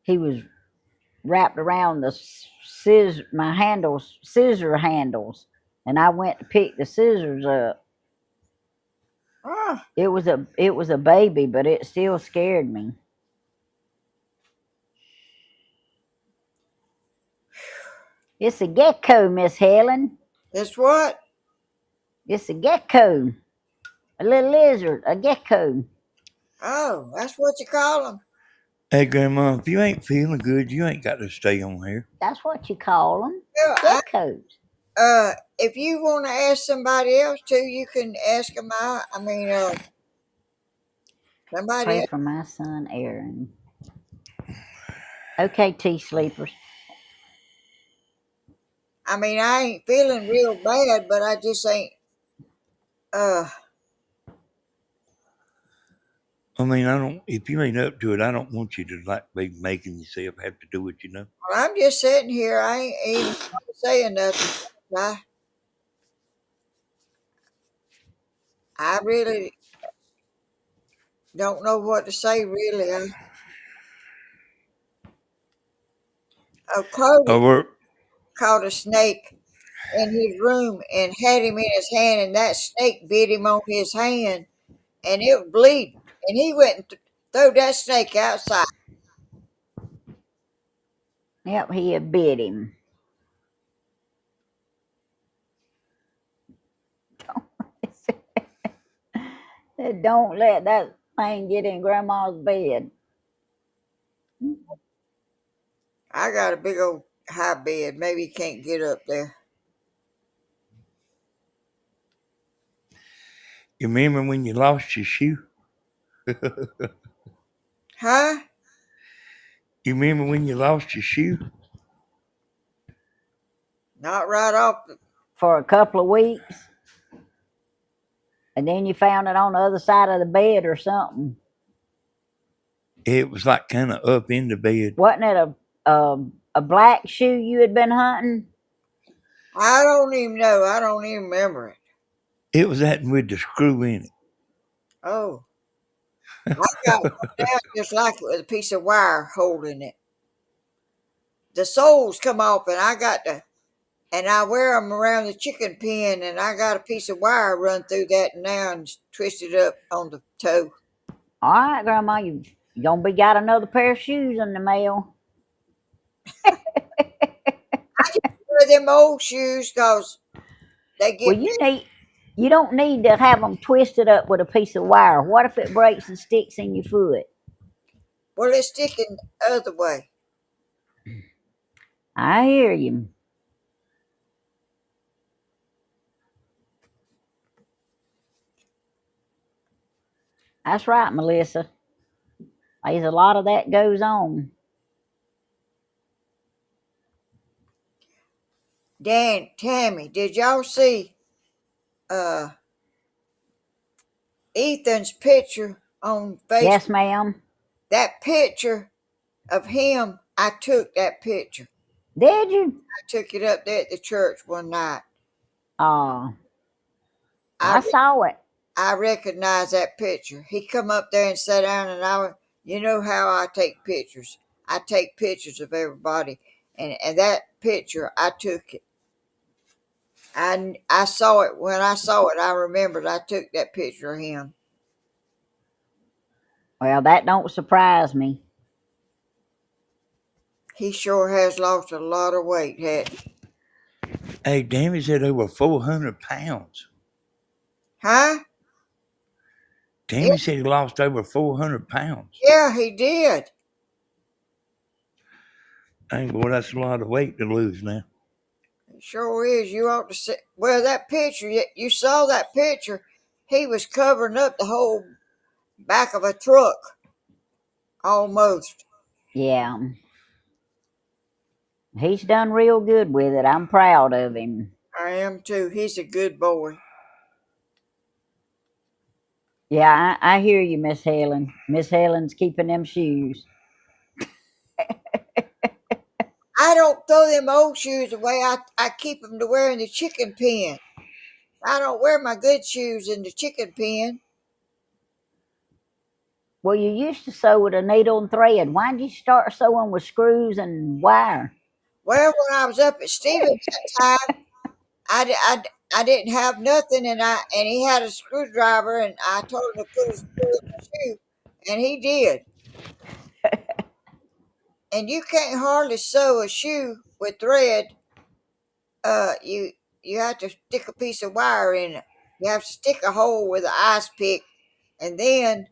He was wrapped around the scissor handles, and I went to pick the scissors up. Oh, It was a baby, but it still scared me. It's a gecko, Miss Helen. it's what? It's a gecko. A little lizard, a gecko. Oh, that's what you call them. Hey, Grandma, if you ain't feeling good, you ain't got to stay on here. That's what you call them. Well, Geckos. if you want to ask somebody else too, you can ask them out. I mean, somebody Pray else. for my son Aaron. Okay, tea sleepers. I mean, I ain't feeling real bad, but I just ain't. Uh, I mean, I don't. If you ain't up to it, I don't want you to like be making yourself have to do it. You know. well, I'm just sitting here. I ain't even saying nothing. I, I really don't know what to say. Really, Cody Or caught a snake in his room and had him in his hand, and that snake bit him on his hand, and it was bleeding. And he went and threw that snake outside. Yep, he had bit him. Don't let that thing get in Grandma's bed. I got a big old high bed. Maybe he can't get up there. you remember when you lost your shoe? Huh? You remember when you lost your shoe? Not right off. For a couple of weeks, and then you found it on the other side of the bed or something. It was like kind of up in the bed. Wasn't it a black shoe you had been hunting? I don't even know. I don't even remember it. It was that with the screw in it. Oh. I got one now just like it with a piece of wire holding it. The soles come off, and I wear them around the chicken pen, and I got a piece of wire run through that now and twisted up on the toe. All right, Grandma, you gonna be got another pair of shoes in the mail. I just wear them old shoes because they Well, get. you don't need to have them twisted up with a piece of wire. What if it breaks and sticks in your foot? Well, it's sticking the other way. I hear you. That's right, Melissa. There's a lot of that goes on. Dan, Tammy, did y'all see uh Ethan's picture on Yes, Facebook? ma'am. That picture of him, I took that picture. Did you? I took it up there at the church one night. Oh, I I saw it. I recognized that picture. He come up there and sat down, and you know how I take pictures. I take pictures of everybody, and that picture I took it. I saw it when I saw it. I remembered I took that picture of him. Well, that don't surprise me. He sure has lost a lot of weight, hadn't he? Hey, Dammy said over 400 pounds. Huh? Yeah, Tammy said he lost over 400 pounds. yeah, he did. Dang, boy, that's a lot of weight to lose now. It sure is. You ought to see. Well, that picture, you saw that picture. He was covering up the whole back of a truck almost. Yeah, he's done real good with it. I'm proud of him. I am too. He's a good boy. Yeah, I hear you, Miss Helen. Miss Helen's keeping them shoes. I don't throw them old shoes away. I keep them to wear in the chicken pen. I don't wear my good shoes in the chicken pen. Well, you used to sew with a needle and thread. Why did you start sewing with screws and wire? Well, when I was up at Stevens that time, I didn't have nothing, and he had a screwdriver, and I told him to put a screw in the shoe, and he did. And you can't hardly sew a shoe with thread. You have to stick a piece of wire in it. You have to stick a hole with an ice pick, and then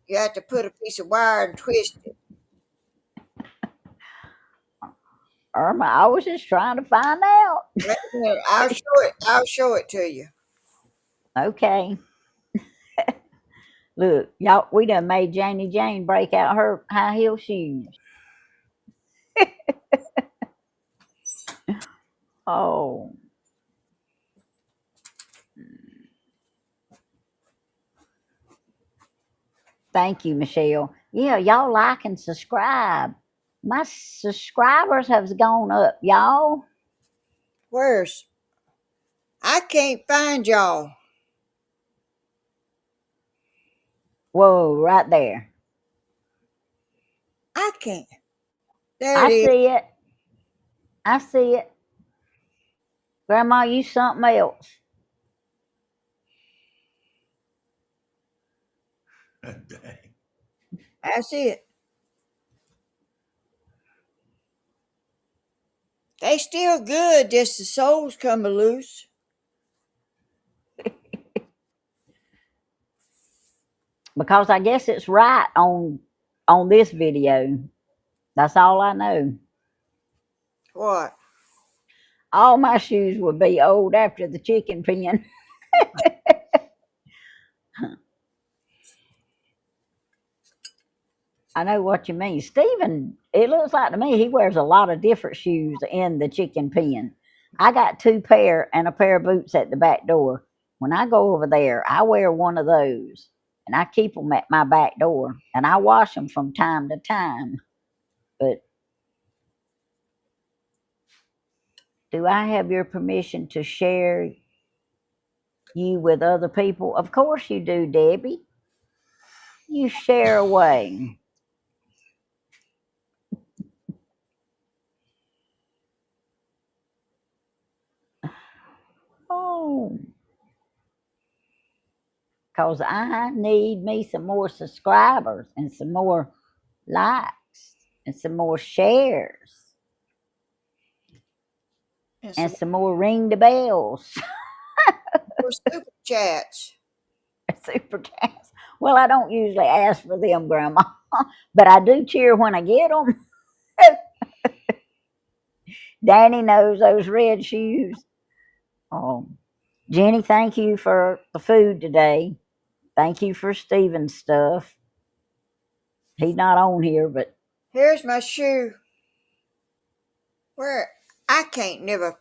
you have to put a piece of wire and twist it. Irma, I was just trying to find out. Wait a minute, I'll show it. I'll show it to you. Okay. Look, y'all, we done made Janie Jane break out her high heel shoes. Oh, thank you, Michelle. Yeah, y'all like and subscribe. My subscribers have gone up, y'all. Where's? I can't find y'all. Whoa, right there. I can't. There it I is. see it. I see it. Grandma, you something else. Dang. I see it. They still good, just the soles coming loose. Because I guess it's right on this video. That's all I know. What? All my shoes would be old after the chicken pen. I know what you mean. Stephen, it looks like to me he wears a lot of different shoes in the chicken pen. I got two pair and a pair of boots at the back door. When I go over there, I wear one of those and I keep them at my back door and I wash them from time to time. But do I have your permission to share you with other people? Of course you do, Debbie. You share away. Oh, because I need me some more subscribers and some more likes and some more shares And and some some more ring the bells. more super chats. Super chats. Well, I don't usually ask for them, Grandma, but I do cheer when I get them. Danny knows those red shoes. Oh, Jenny, thank you for the food today. Thank you for Steven's stuff. He's not on here, but Here's my shoe. Where I can't never.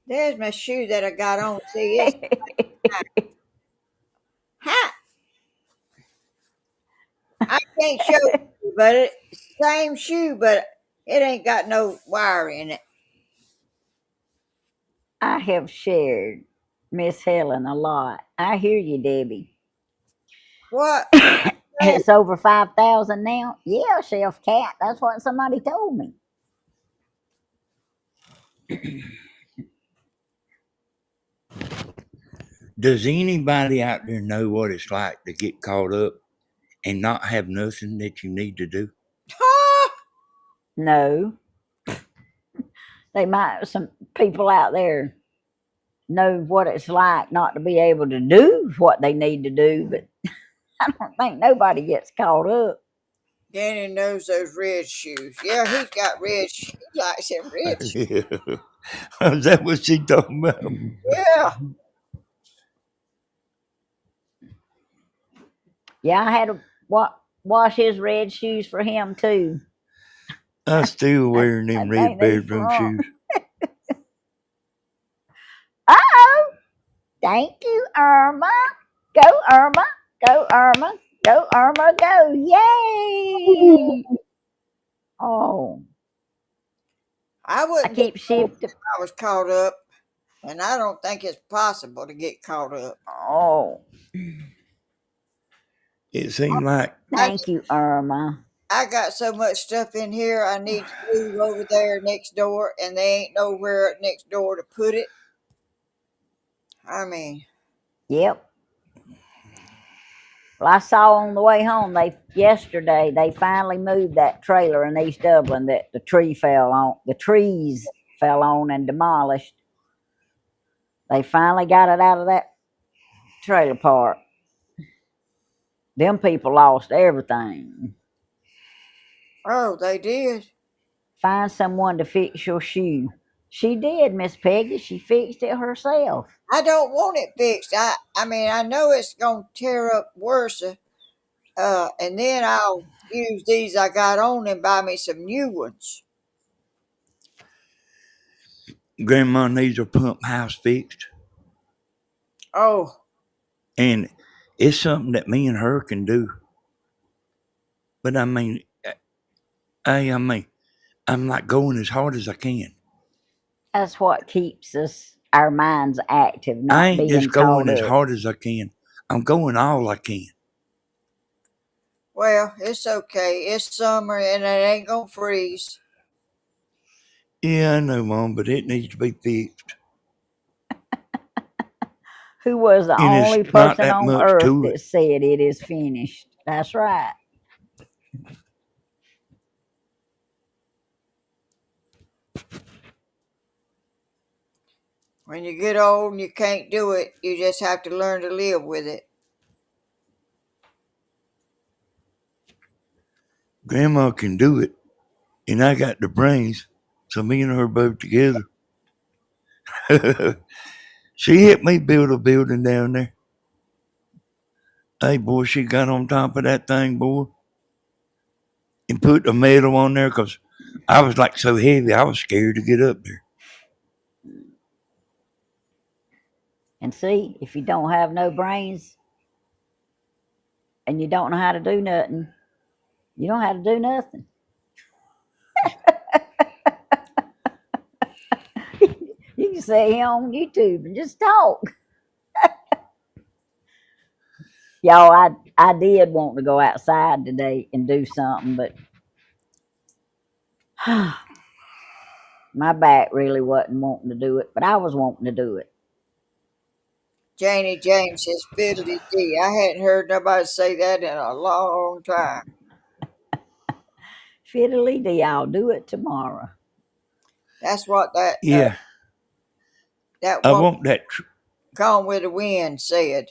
There's my shoe that I got on. See, it's hot. I can't show you, but it's the same shoe, but it ain't got no wire in it. I have shared Miss Helen a lot. I hear you, Debbie. What? Hey, It's over 5,000 now. Yeah, Chef Cat. That's what somebody told me. Does anybody out there know what it's like to get caught up and not have nothing that you need to do? No, they might. Some people out there know what it's like not to be able to do what they need to do, but I don't think nobody gets caught up. Danny knows those red shoes. Yeah, he's got red shoes. He likes them red shoes. Is that what she talking about? Yeah. Yeah, I had to wash his red shoes for him too. I'm still wearing I them think red they bedroom shrunk. shoes. Oh, thank you, Irma. Go, Irma. Go, Irma. Go, Irma. Go. Yay. Oh, I I wouldn't be keep shifting. if I was caught up, and I don't think it's possible to get caught up. Oh, It seemed like I thank you, Irma. I got so much stuff in here. I need to move over there next door, and they ain't nowhere next door to put it. I mean, Yep. Well, I saw on the way home yesterday they finally moved that trailer in East Dublin that the trees fell on and demolished. They finally got it out of that trailer park. Them people lost everything. oh, they did. Find someone to fix your shoe. She did, Miss Peggy. She fixed it herself. I don't want it fixed. I mean, I know it's gonna tear up worse. And then I'll use these I got on and buy me some new ones. Grandma needs her pump house fixed. Oh, And it's something that me and her can do. But I mean, I'm not going as hard as I can. That's what keeps our minds active, I not ain't just being going caught as up. hard as I can. I'm going all I can. well, it's okay. It's summer and it ain't gonna freeze. Yeah, I know, Mom, but it needs to be fixed. Who was the And it's only not person that on much earth to it. that said it is finished? That's right. When you get old and you can't do it, you just have to learn to live with it. Grandma can do it, and I got the brains, so me and her both together. She helped me build a building down there. Hey, boy, she got on top of that thing, boy, and put the metal on there because I was like so heavy, I was scared to get up there. And see, if you don't have no brains and you don't know how to do nothing, you don't have to do nothing. You can sit here on YouTube and just talk. Y'all, I did want to go outside today and do something, but my back really wasn't wanting to do it, but I was wanting to do it. Janie Jane says fiddly dee. I hadn't heard nobody say that in a long time. Fiddly dee, I'll do it tomorrow. That's what Yeah, that I woman want that. Gone with the Wind said.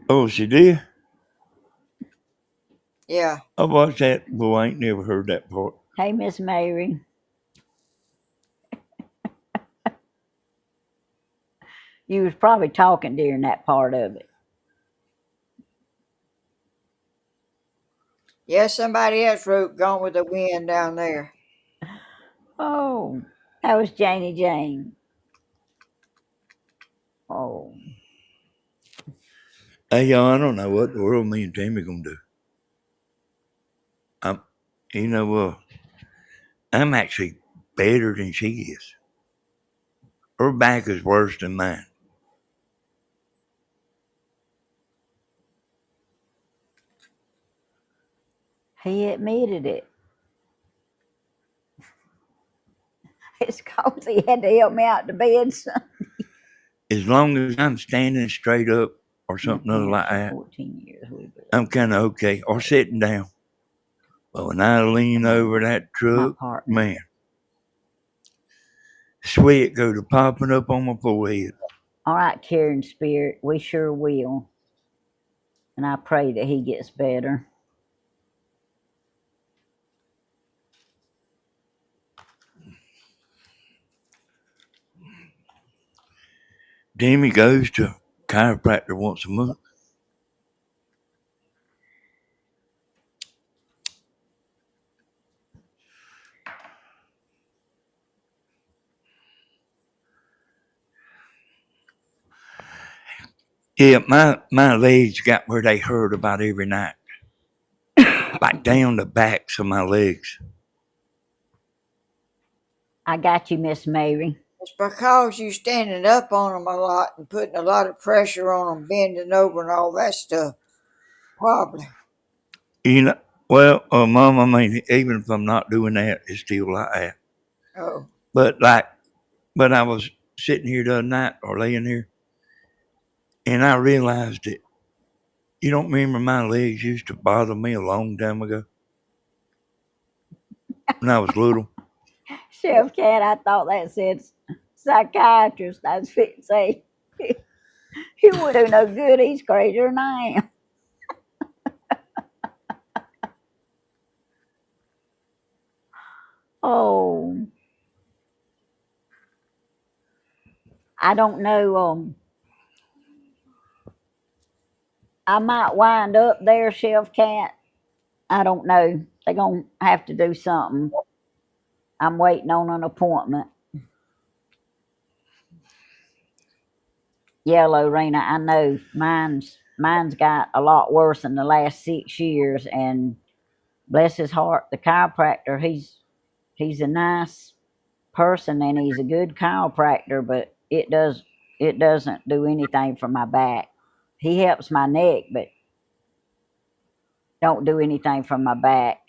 Oh, she did? Yeah. I watched that. Well, I ain't never heard that part. Hey, Miss Mary. You was probably talking during that part of it. Yeah, somebody else wrote Gone with the Wind down there. Oh, that was Janie Jane. Oh, Hey, y'all, I don't know what the world me and Tammy gonna do. I'm, you know, I'm actually better than she is. Her back is worse than mine. he admitted it. It's cause he had to help me out to bed. As long as I'm standing straight up or something other like For that, 14 years, we believe. I'm kind of okay. Or sitting down. But when I lean over that My truck, partner. man, sweat go to popping up on my forehead. All right, Karen Spirit, we sure will. And I pray that he gets better. Jamie goes to chiropractor once a month. Yeah, my legs got where they hurt about every night. Like down the backs of my legs. I got you, Miss Mary. It's because you standing up on them a lot and putting a lot of pressure on them, bending over and all that stuff. Probably. You know, well, Mom, I mean, even if I'm not doing that, it's still like that. Oh. But I was sitting here the other night or laying here, and I realized that you don't remember my legs used to bother me a long time ago when I was little. Chef Cat, I thought that said psychiatrist. I was fit to say, he would do no good. He's crazier than I am. Oh, I don't know. I might wind up there, Chef Cat. I don't know. They're going to have to do something. I'm waiting on an appointment. Yeah, Lorena, I know mine's got a lot worse in the last 6 years, and bless his heart, the chiropractor, he's a nice person and he's a good chiropractor, but it doesn't do anything for my back. He helps my neck, but don't do anything for my back.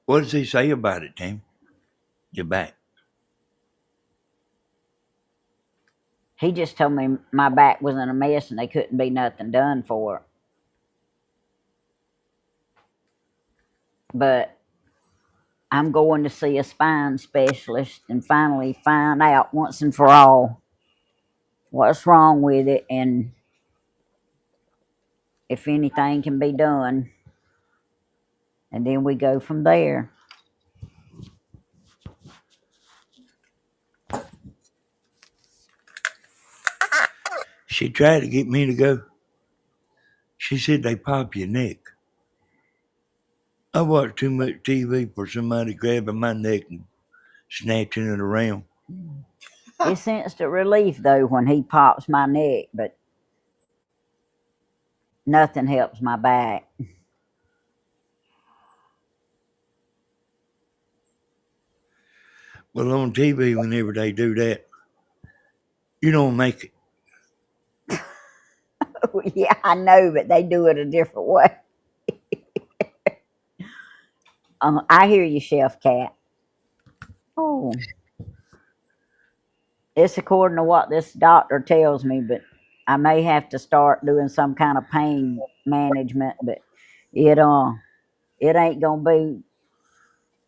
What does he say about it, Tim? Your back. He just told me my back was in a mess and they couldn't be nothing done for it. But I'm going to see a spine specialist and finally find out once and for all what's wrong with it and if anything can be done. And then we go from there. She tried to get me to go. She said they pop your neck. I watched too much TV for somebody grabbing my neck and snatching it around. It's instant relief though when he pops my neck, but nothing helps my back. Well, on TV, whenever they do that, you don't make it. Yeah, I know, but they do it a different way. I hear you, Chef Cat. Oh, it's according to what this doctor tells me, but I may have to start doing some kind of pain management. But it it ain't gonna be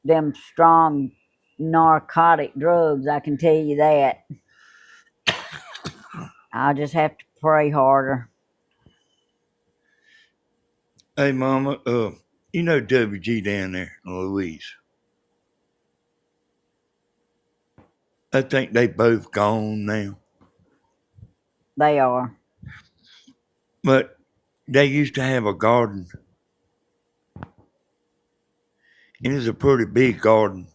them strong narcotic drugs. I can tell you that. I'll just have to pray harder. Hey, Mama, you know WG down there in Louise. I think they both gone now. They are. But they used to have a garden, and it was a pretty big garden.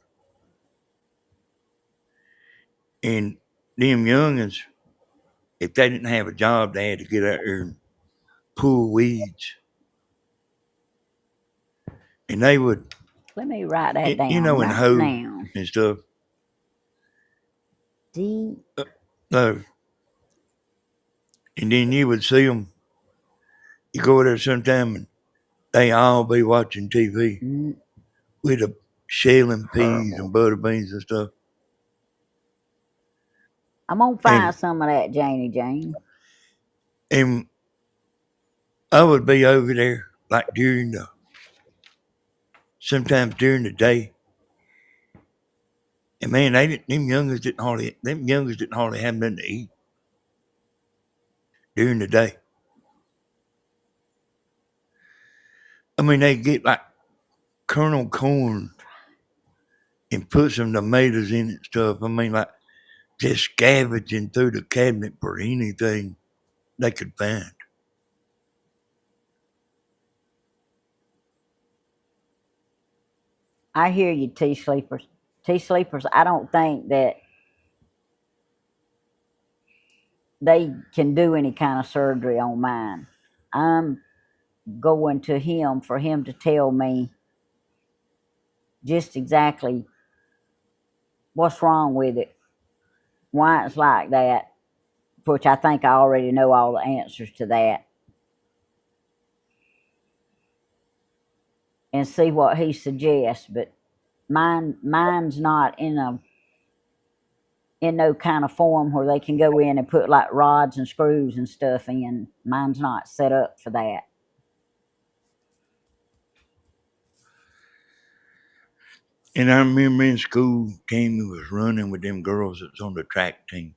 And them youngins, if they didn't have a job, they had to get out there and pull weeds. And they would, Let me write that you down know, and right hoe now. and stuff. D. No. And then you would see them. You go there sometime and they all be watching TV with a shelling peas and butter beans and stuff. I'm gonna And find some of that, Janie Jane. and I would be over there like sometimes during the day. And man, them youngers didn't hardly have nothing to eat during the day. I mean, they get like kernel corn and put some tomatoes in it and stuff. I mean, like just scavenging through the cabinet for anything they could find. I hear you, Tea Sleepers. Tea Sleepers, I don't think that they can do any kind of surgery on mine. I'm going to him for him to tell me just exactly what's wrong with it, why it's like that, which I think I already know all the answers to that, and see what he suggests. But mine's not in no kind of form where they can go in and put like rods and screws and stuff in. Mine's not set up for that. And I remember in school, Tammy was running with them girls that's on the track team.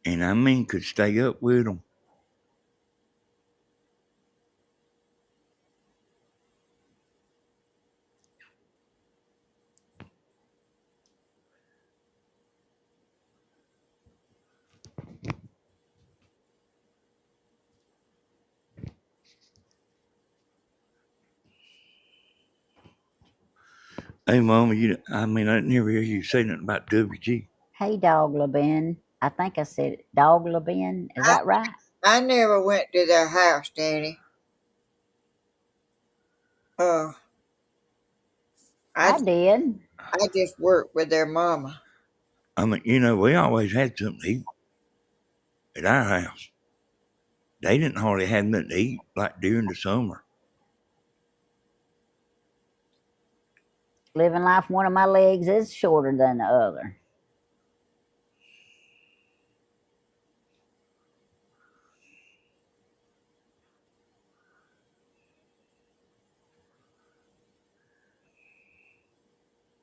And I mean, could stay up with them. Hey, Mama, I mean, I never hear you say nothing about WG. Hey, Dog LaBen. I think I said it. Dog LaBen. Is I, that right? I never went to their house, Danny. Uh, I I did. I just worked with their mama. I mean, we always had something to eat at our house. They didn't hardly have nothing to eat like during the summer. Living life, one of my legs is shorter than the other.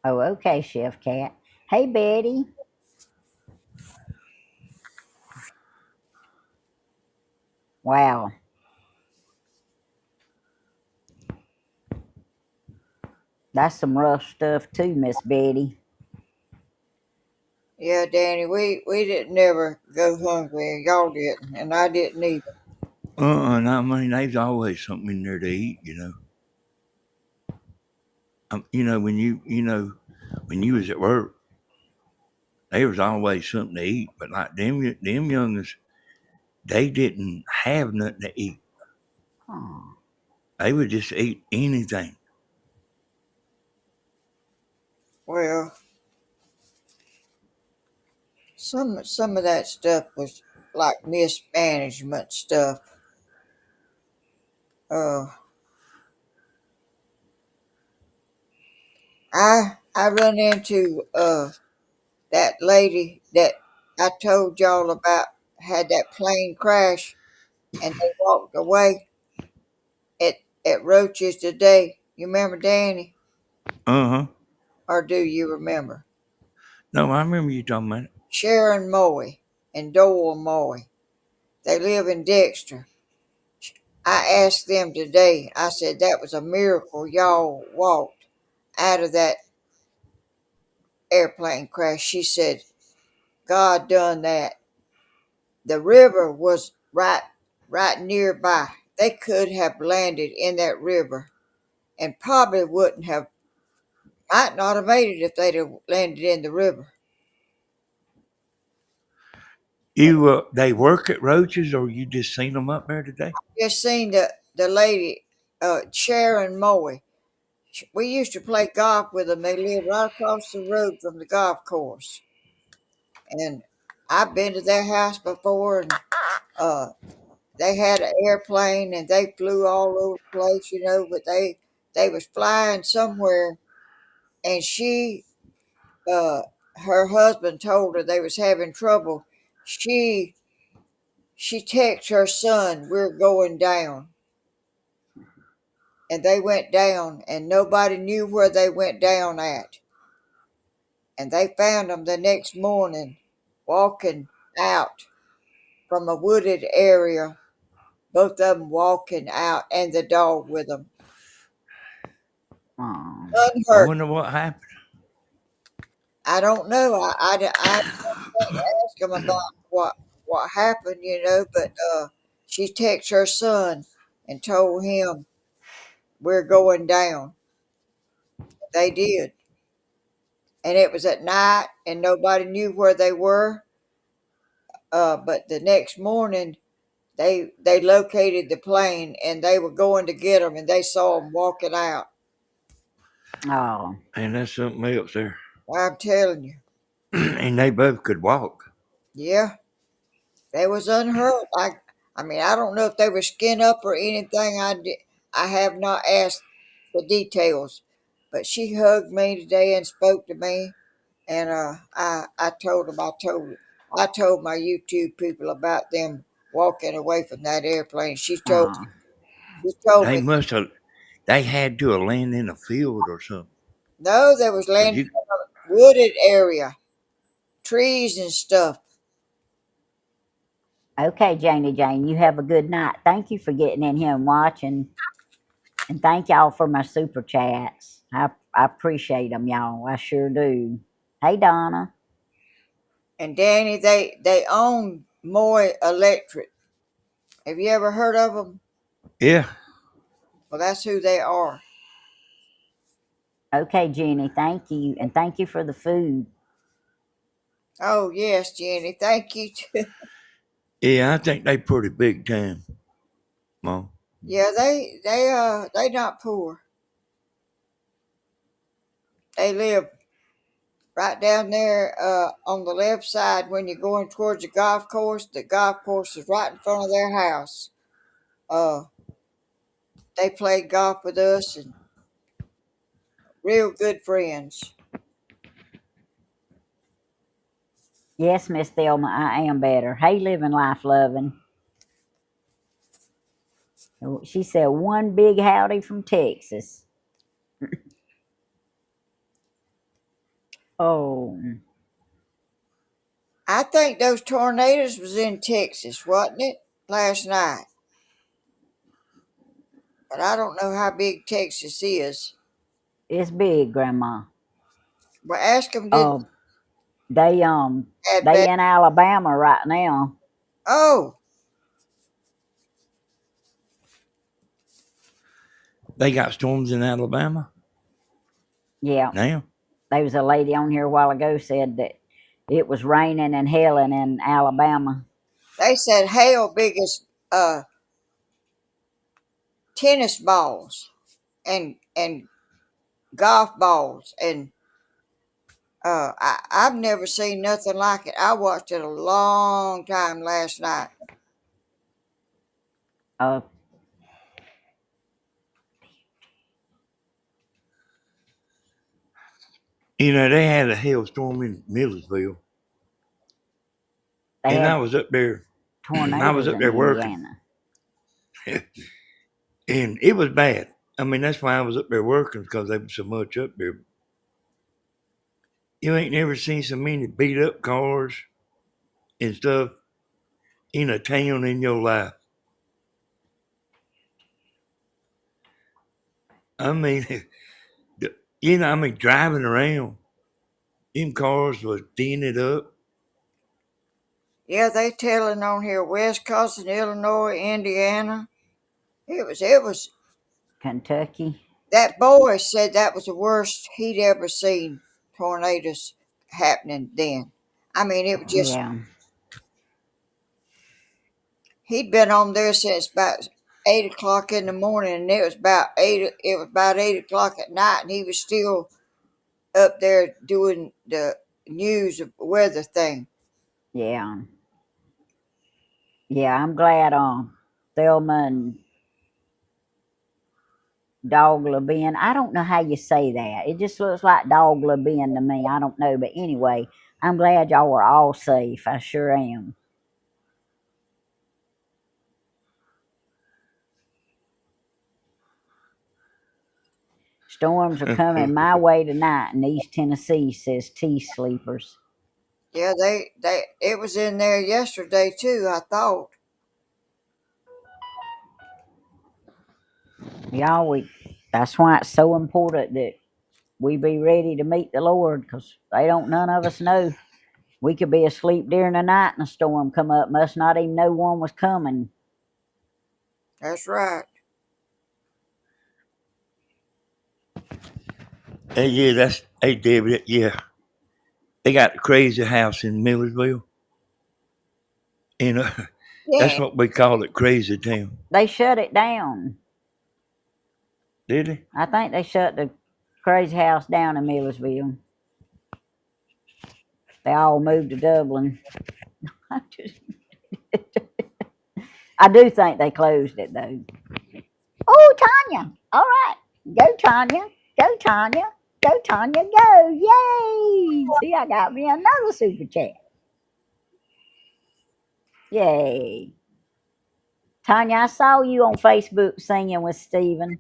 Oh, okay, Chef Cat. Hey, Betty. Wow. That's some rough stuff too, Miss Betty. Yeah, Danny, we didn't never go hungry. Y'all didn't, and I didn't either. And I mean, there's always something in there to eat. When you was at work, there was always something to eat. But like them youngers, they didn't have nothing to eat. Oh. They would just eat anything. Well, some of that stuff was like mismanagement stuff. Uh, I run into that lady that I told y'all about had that plane crash and they walked away at Roaches today. You remember Danny, Uh huh. or do you remember No, I remember you talking about it. Sharon Moy and Doyle Moy? They live in Dexter. I asked them today. I said that was a miracle y'all walked out of that airplane crash. She said God done that. The river was right nearby. They could have landed in that river and probably wouldn't have, might not have made it if they'd have landed in the river. You they work at Roaches, or you just seen them up there today? Just seen the lady, Sharon Moy. We used to play golf with them. They live right across the road from the golf course. And I've been to their house before, and uh, they had an airplane and they flew all over the place, but they was flying somewhere, and uh her husband told her they was having trouble. She she texted her son, "We're going down." And they went down, and nobody knew where they went down at. And they found them the next morning walking out from a wooded area, both of them walking out, and the dog with them, Oh, I unhurt. wonder what happened. I don't know. I asked them about what happened, but she texted her son and told him we're going down. They did, and it was at night, and nobody knew where they were. But the next morning, they located the plane, and they were going to get them, and they saw them walking out. oh, And that's something else there. I'm telling you, And they both could walk. yeah, they was unhurt. I mean, I don't know if they were skin up or anything. I have not asked the details, but she hugged me today and spoke to me, and I told them I told my YouTube people about them walking away from that airplane. oh. She told They me must have. They had to have landed in a field or something. no, there was 'Cause landing you, in a wooded area, trees and stuff. Okay, Janie Jane, you have a good night. Thank you for getting in here and watching. And thank y'all for my super chats. I appreciate them, y'all. I sure do. Hey, Donna. And Danny, they own Moy Electric. Have you ever heard of them? yeah, Well, that's who they are. Okay, Jenny, thank you. And thank you for the food. Oh yes, Jenny. Thank you too. yeah. I think they pretty big time, Mom. Yeah, they not poor. They live right down there on the left side when you're going towards the golf course. The golf course is right in front of their house. Uh, they played golf with us and real good friends. Yes, Miss Thelma, I am better. Hey, living life loving. She said one big howdy from Texas. Oh, I think those tornadoes was in Texas, wasn't it? Last night. But I don't know how big Texas is. it's big, Grandma. But ask them, did Oh, they had they bad. in Alabama right now. Oh, They got storms in Alabama Yeah, now. there was a lady on here a while ago said that it was raining and hailing in Alabama. they said hail big as tennis balls and golf balls, and I've never seen nothing like it. I watched it a long time last night. Uh, You know, they had a hailstorm in Millersville, they and I had was up there. I was tornadoes up in there working, Indiana. and it was bad. I mean, that's why I was up there working because there was so much up there. You ain't never seen so many beat up cars and stuff in a town in your life. I mean, I mean, driving around, them cars was dented up. Yeah, they telling on here Wisconsin, Illinois, Indiana. It was Kentucky. that boy said that was the worst he'd ever seen tornadoes happening then. I mean, it was just Yeah. he'd been on there since about 8 o'clock in the morning, and it was about 8. It was about 8 o'clock at night, and he was still up there doing the news of weather thing. Yeah. Yeah, I'm glad Thelma and Dogla Ben. I don't know how you say that. It just looks like Dogla Ben to me. I don't know. But anyway, I'm glad y'all were all safe. I sure am. Storms are coming my way tonight in East Tennessee, says T Sleepers. Yeah, it was in there yesterday too, I thought. Y'all, that's why it's so important that we be ready to meet the Lord, because none of us know. We could be asleep during the night and a storm come up, must not even know one was coming. That's right. Hey, yeah, hey, David, yeah. They got the crazy house in Millersville. And that's Yeah, what we call it, Crazy Town. They shut it down. Did they? I think they shut the crazy house down in Millersville. They all moved to Dublin. I do think they closed it though. Oh, Tanya! All right, go Tanya, go Tanya, go Tanya, go! Yay! See, I got me another super chat. Yay! Tanya, I saw you on Facebook singing with Steven.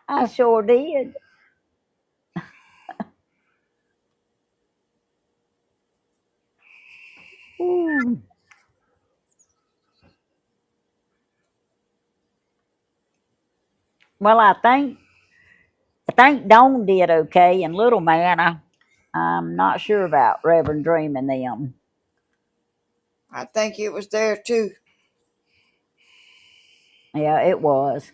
I sure did. Ooh. Well, I think Dawn did okay, and Little Man, I'm not sure about Reverend Dream and them. I think it was there too. Yeah, it was.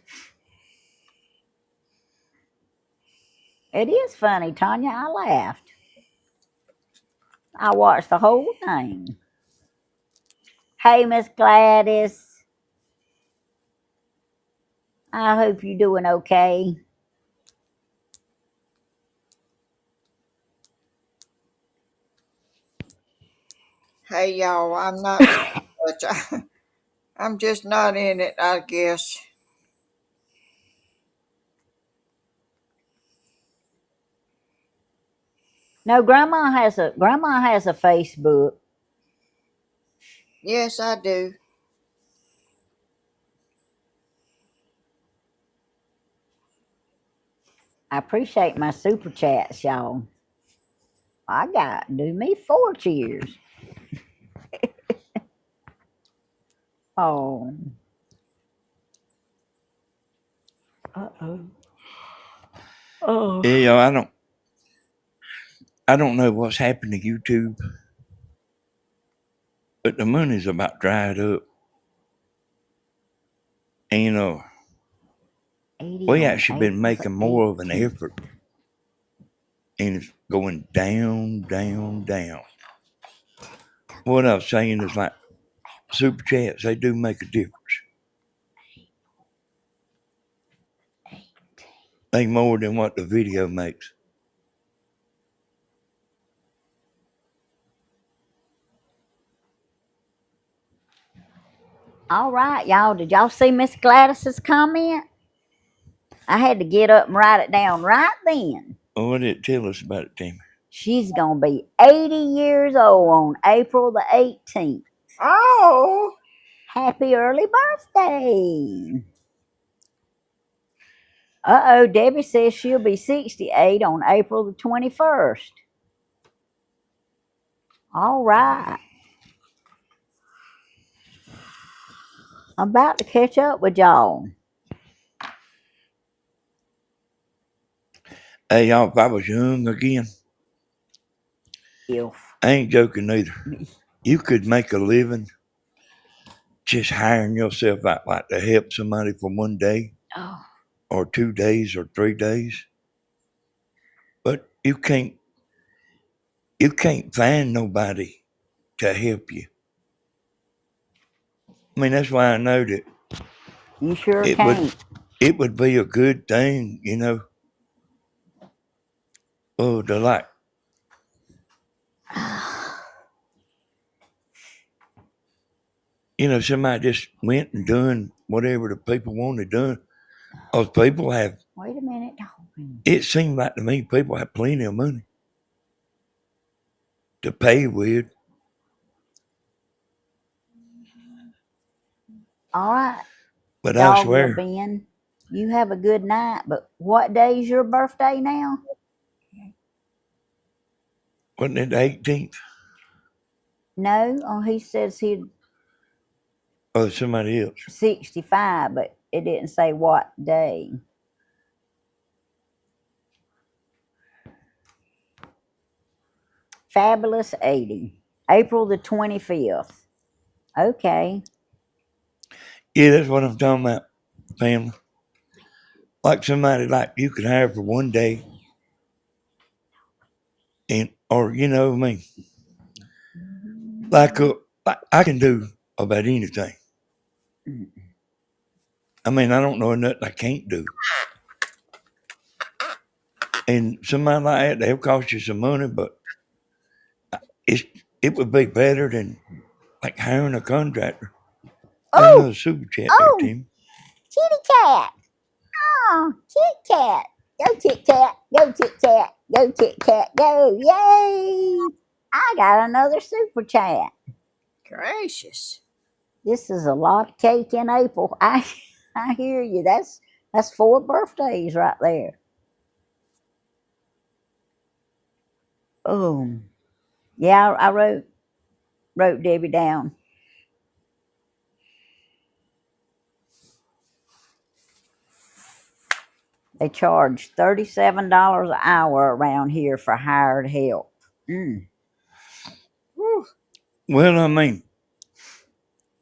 It is funny, Tanya. I laughed. I watched the whole thing. Hey, Miss Gladys. I hope you're doing okay. Hey y'all, I'm not so much. I'm just not in it, I guess. No, Grandma has a Facebook. Yes, I do. I appreciate my super chats, y'all. I got do me 4 cheers. Oh, uh-oh. Oh. Yeah, I don't know what's happened to YouTube, but the money's about dried up. And we 80 on actually been April the making more of an 18th. effort, and it's going down, down, down. What I was saying is like super chats, they do make a difference. They more than what the video makes. All right, y'all. Did y'all see Miss Gladys's comment? I had to get up and write it down right then. Oh, what did it tell us about it, Tammy? She's going to be 80 years old on April the 18th. Oh, Happy early birthday. Uh-oh, Debbie says she'll be 68 on April the 21st. All right. I'm about to catch up with y'all. Hey, y'all, if I was young again, If I ain't joking either. You could make a living just hiring yourself out like to help somebody for one day or 2 days or 3 days. But you can't find nobody to help you. I mean, that's why I know that you sure it can't. it would be a good thing, you know. Oh, to like somebody just went and done whatever the people wanted done. Those people have. Wait a minute. It seemed like to me people have plenty of money to pay with. All right. But I Dog swear, Ben, you have a good night. But what day is your birthday now? wasn't it the 18th? No. Oh, he says he's Or somebody else? 65, but it didn't say what day. Fabulous 80. April the 25th. Okay. Yeah, that's what I'm talking about, family. Like somebody like you could hire for one day, or you know what I mean. Like I can do about anything. I mean, I don't know nothing I can't do. And somebody like that, they'll cost you some money, but it would be better than like hiring a contractor. There's Oh, another super chat there, Tim. kitty cat. Oh, Kit Kat. Go Kit Kat. Go Kit Kat. Go Kit Kat. Go. Yay. I got another super chat. gracious. This is a lot of cake in April. I hear you. That's 4 birthdays right there. Oh, yeah. I wrote Debbie down. They charge $37 an hour around here for hired help. Whew. Well, I mean,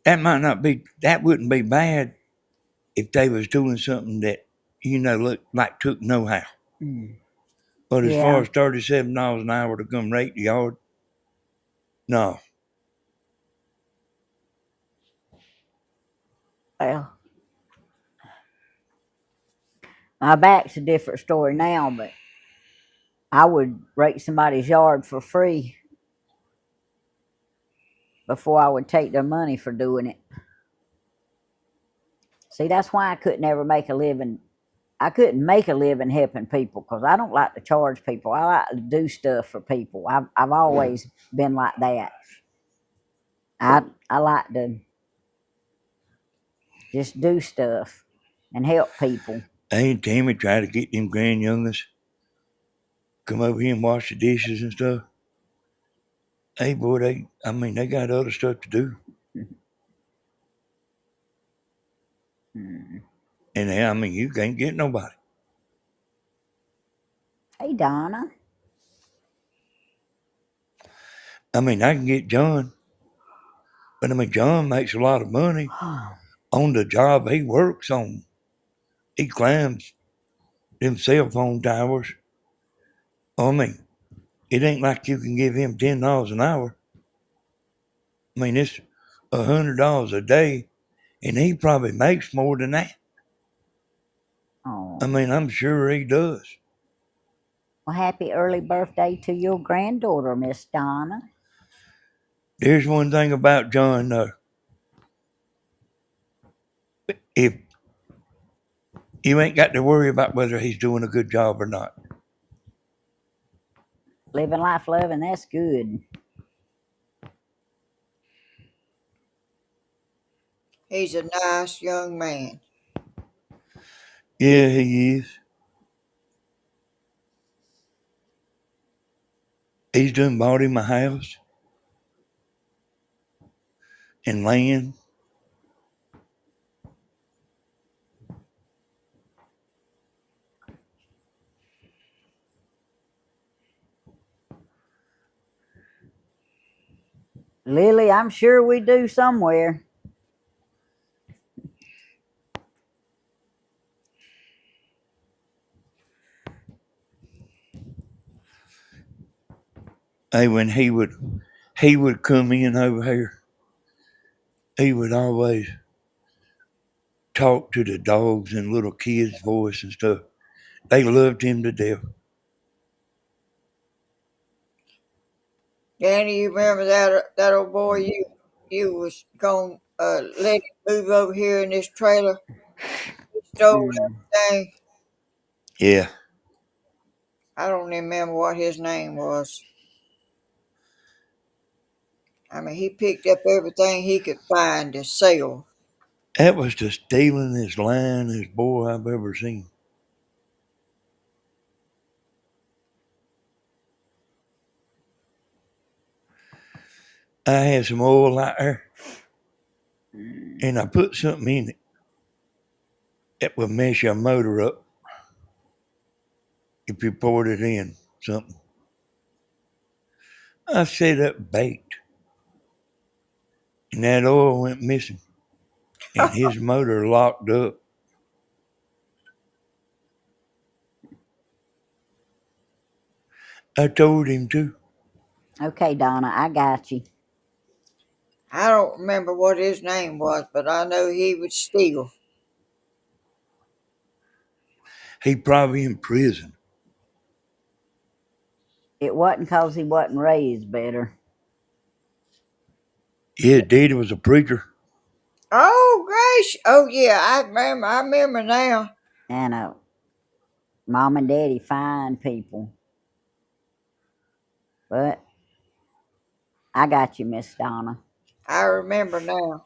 that wouldn't be bad if they was doing something that, looked like took know how. But as far Yeah. as $37 an hour to come rake the yard, no. Well, my back's a different story now, but I would rake somebody's yard for free before I would take their money for doing it. See, that's why I couldn't ever make a living. I couldn't make a living helping people because I don't like to charge people. I like to do stuff for people. I've always been like that. I like to just do stuff and help people. Ain't Tammy try to get them grand youngers come over here and wash the dishes and stuff? Hey, boy, they got other stuff to do. And you can't get nobody. Hey, Donna. I can get John, but John makes a lot of money on the job he works on. He climbs them cell phone towers. It ain't like you can give him $10 an hour. It's $100 a day, and he probably makes more than that. Oh, I mean, I'm sure he does. well, happy early birthday to your granddaughter, Miss Donna. There's one thing about John, though. If you ain't got to worry about whether he's doing a good job or not. Living life loving, that's good. He's a nice young man. Yeah, he is. He's done bought him a house and land. Lily, I'm sure we do somewhere. Hey, when he would come in over here, he would always talk to the dogs and little kids' voice and stuff. They loved him to death. Danny, you remember that old boy you was going to let him move over here in this trailer? He stole Mm. everything. Yeah, I don't even remember what his name was. I mean, he picked up everything he could find to sell. that was the stealingest, lyingest boy I've ever seen. I had some oil out there, and I put something in it that would mess your motor up if you poured it in something. I set up bait, and that oil went missing, and his motor locked up. I told him to. Okay, Donna, I got you. I don't remember what his name was, but I know he would steal. He probably in prison. It wasn't 'cause he wasn't raised better. Yeah, Daddy was a preacher. Oh, gosh. Oh, yeah, I remember now. And mom and daddy fine people. But I got you, Miss Donna. I remember now.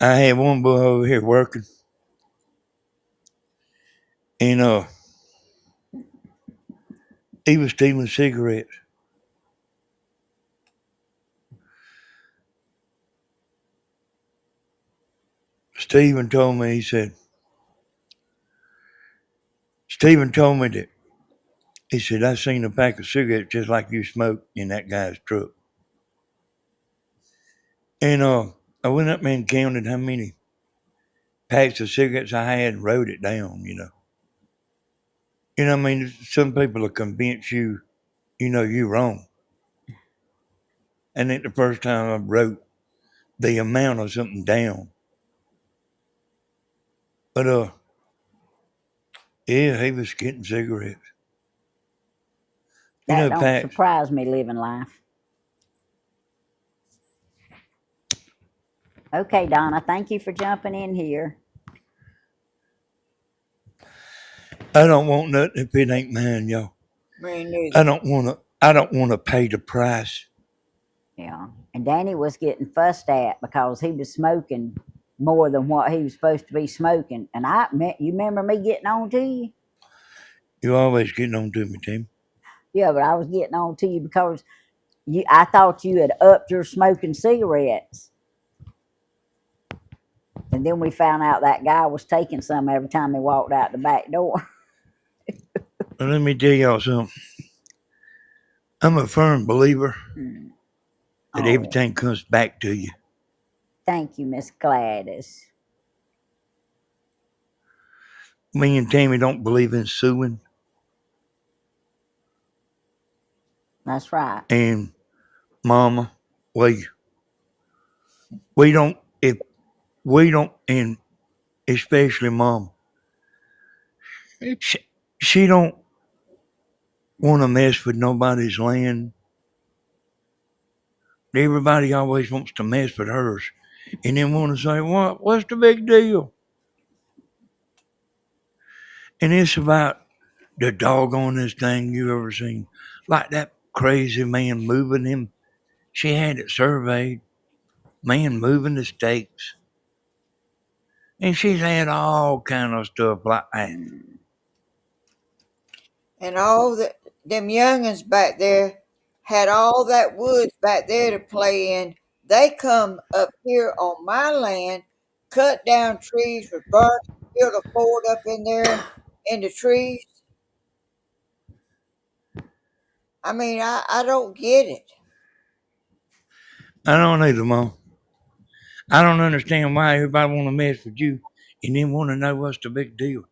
I had one boy over here working, and he was stealing cigarettes. Stephen told me, he said, Stephen told me that, he said, I seen a pack of cigarettes just like you smoked in that guy's truck. And I went up there and counted how many packs of cigarettes I had and wrote it down, you know. You know, I mean, some people will convince you, you know, you're wrong. And then the first time I wrote the amount of something down. But yeah, he was getting cigarettes. You That know, don't packs. surprise me living life. Okay, Donna, thank you for jumping in here. I don't want nothing if it ain't mine, y'all. Me I neither. don't wanna I don't wanna pay the price. Yeah. And Danny was getting fussed at because he was smoking more than what he was supposed to be smoking. And you remember me getting on to you? You always getting on to me, Tim. Yeah, but I was getting on to you because I thought you had upped your smoking cigarettes. And then we found out that guy was taking some every time he walked out the back door. But let me tell y'all something. I'm a firm believer that Oh, everything comes back to you. thank you, Miss Gladys. Me and Tammy don't believe in suing. That's right. And Mama, we don't if we don't, and especially Mom, she don't want to mess with nobody's land. Everybody always wants to mess with hers, and then want to say, What's the big deal?" And it's about the doggonest thing you ever seen, like that crazy man moving him. She had it surveyed, man moving the stakes, and she's had all kind of stuff like that. And all them youngins back there had all that woods back there to play in. They come up here on my land, cut down trees, was burnt, built a fort up in there in the trees. I mean, I don't get it. I don't either, Mom. I don't understand why everybody want to mess with you and then want to know what's the big deal.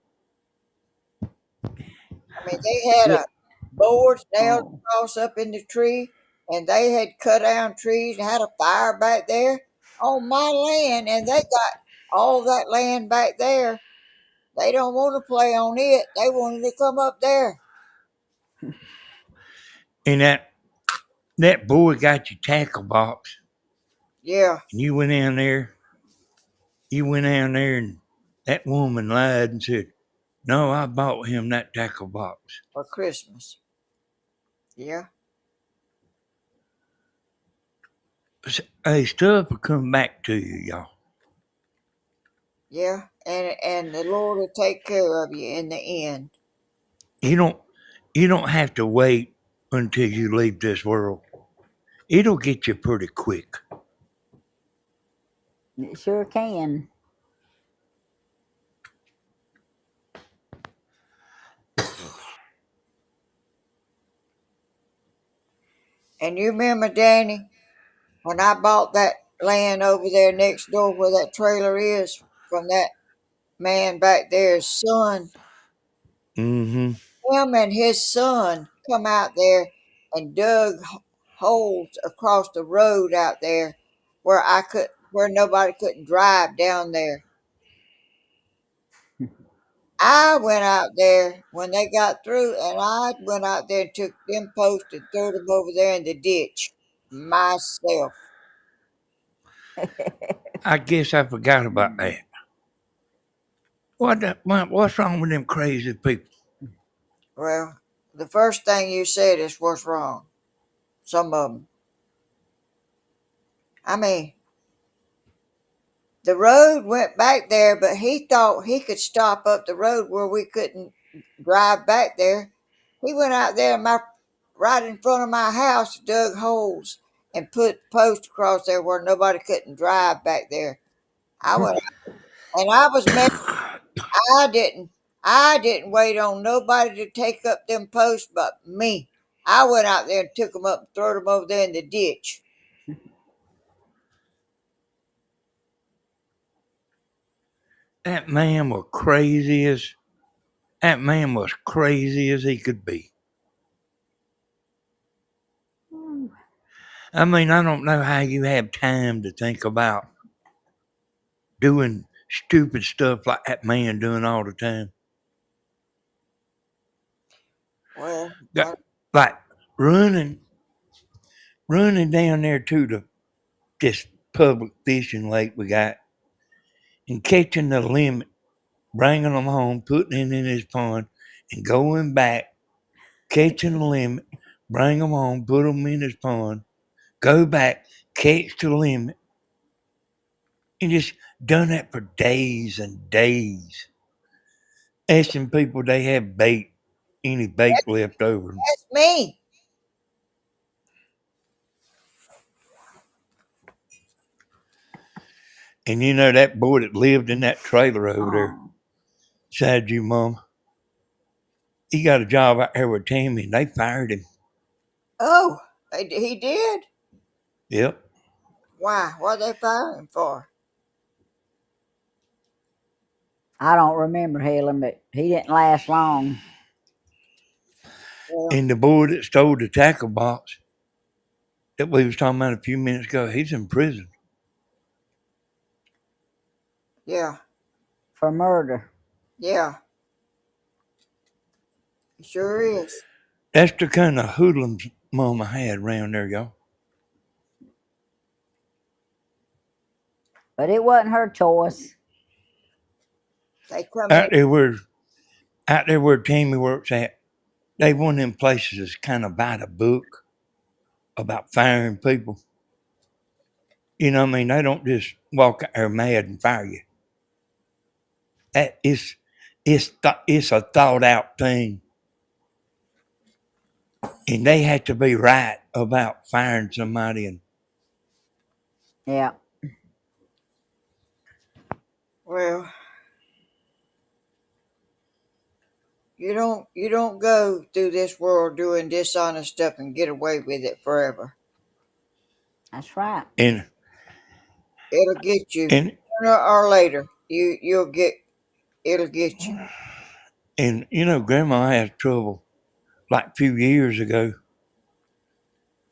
I mean, they had Yeah. a board nailed Oh. across up in the tree, and they had cut down trees and had a fire back there on my land, and they got all that land back there. They don't want to play on it. They wanted to come up there. And that boy got your tackle box, Yeah, and you went down there, and that woman lied and said, "No, I bought him that tackle box." for Christmas. Yeah, Hey, stuff will come back to you, y'all. yeah, and the Lord will take care of you in the end. You don't you don't have to wait until you leave this world. It'll get you pretty quick. It sure can. And you remember, Danny, when I bought that land over there next door where that trailer is from that man back there's son. Mm-hmm. Him and his son come out there and dug holes across the road out there where nobody couldn't drive down there. I went out there when they got through, and I went out there and took them posts and threw them over there in the ditch myself. I guess I forgot about that. What's wrong with them crazy people? Well, the first thing you said is what's wrong. Some of them. I mean, the road went back there, but he thought he could stop up the road where we couldn't drive back there. He went out there right in front of my house, dug holes and put posts across there where nobody couldn't drive back there. I went and I was mad. I didn't. I didn't wait on nobody to take up them posts but me. I went out there and took them up and threw them over there in the ditch. That man was crazy as that man was crazy as he could be. I mean, I don't know how you have time to think about doing stupid stuff like that man doing all the time. Well, Like running, running down there to this public fishing lake we got and catching the limit, bringing them home, putting it in his pond, and going back, catching the limit, bring them home, put them in his pond, go back, catch the limit, and just done that for days and days. Asking people they have any bait left over. that's me. And you know that boy that lived in that trailer over there, Oh. beside you, Mom, he got a job out there with Tammy, and they fired him. Oh, he did? Yep. Why? What they fire him for? I don't remember Helen, but he didn't last long. Well, And the boy that stole the tackle box that we was talking about a few minutes ago, he's in prison. Yeah. for murder. Yeah. It sure is. That's the kind of hoodlums Mama had around there, y'all. But it wasn't her choice. They come in. Out there where Tammy works at, they one of them places that's kind of by the book about firing people. You know what I mean? They don't just walk out there mad and fire you. That it's a thought out thing, and they have to be right about firing somebody. And Yeah, Well, you don't go through this world doing dishonest stuff and get away with it forever. that's right. and It'll get you and sooner or later. It'll get you. and you know, Grandma had trouble like a few years ago.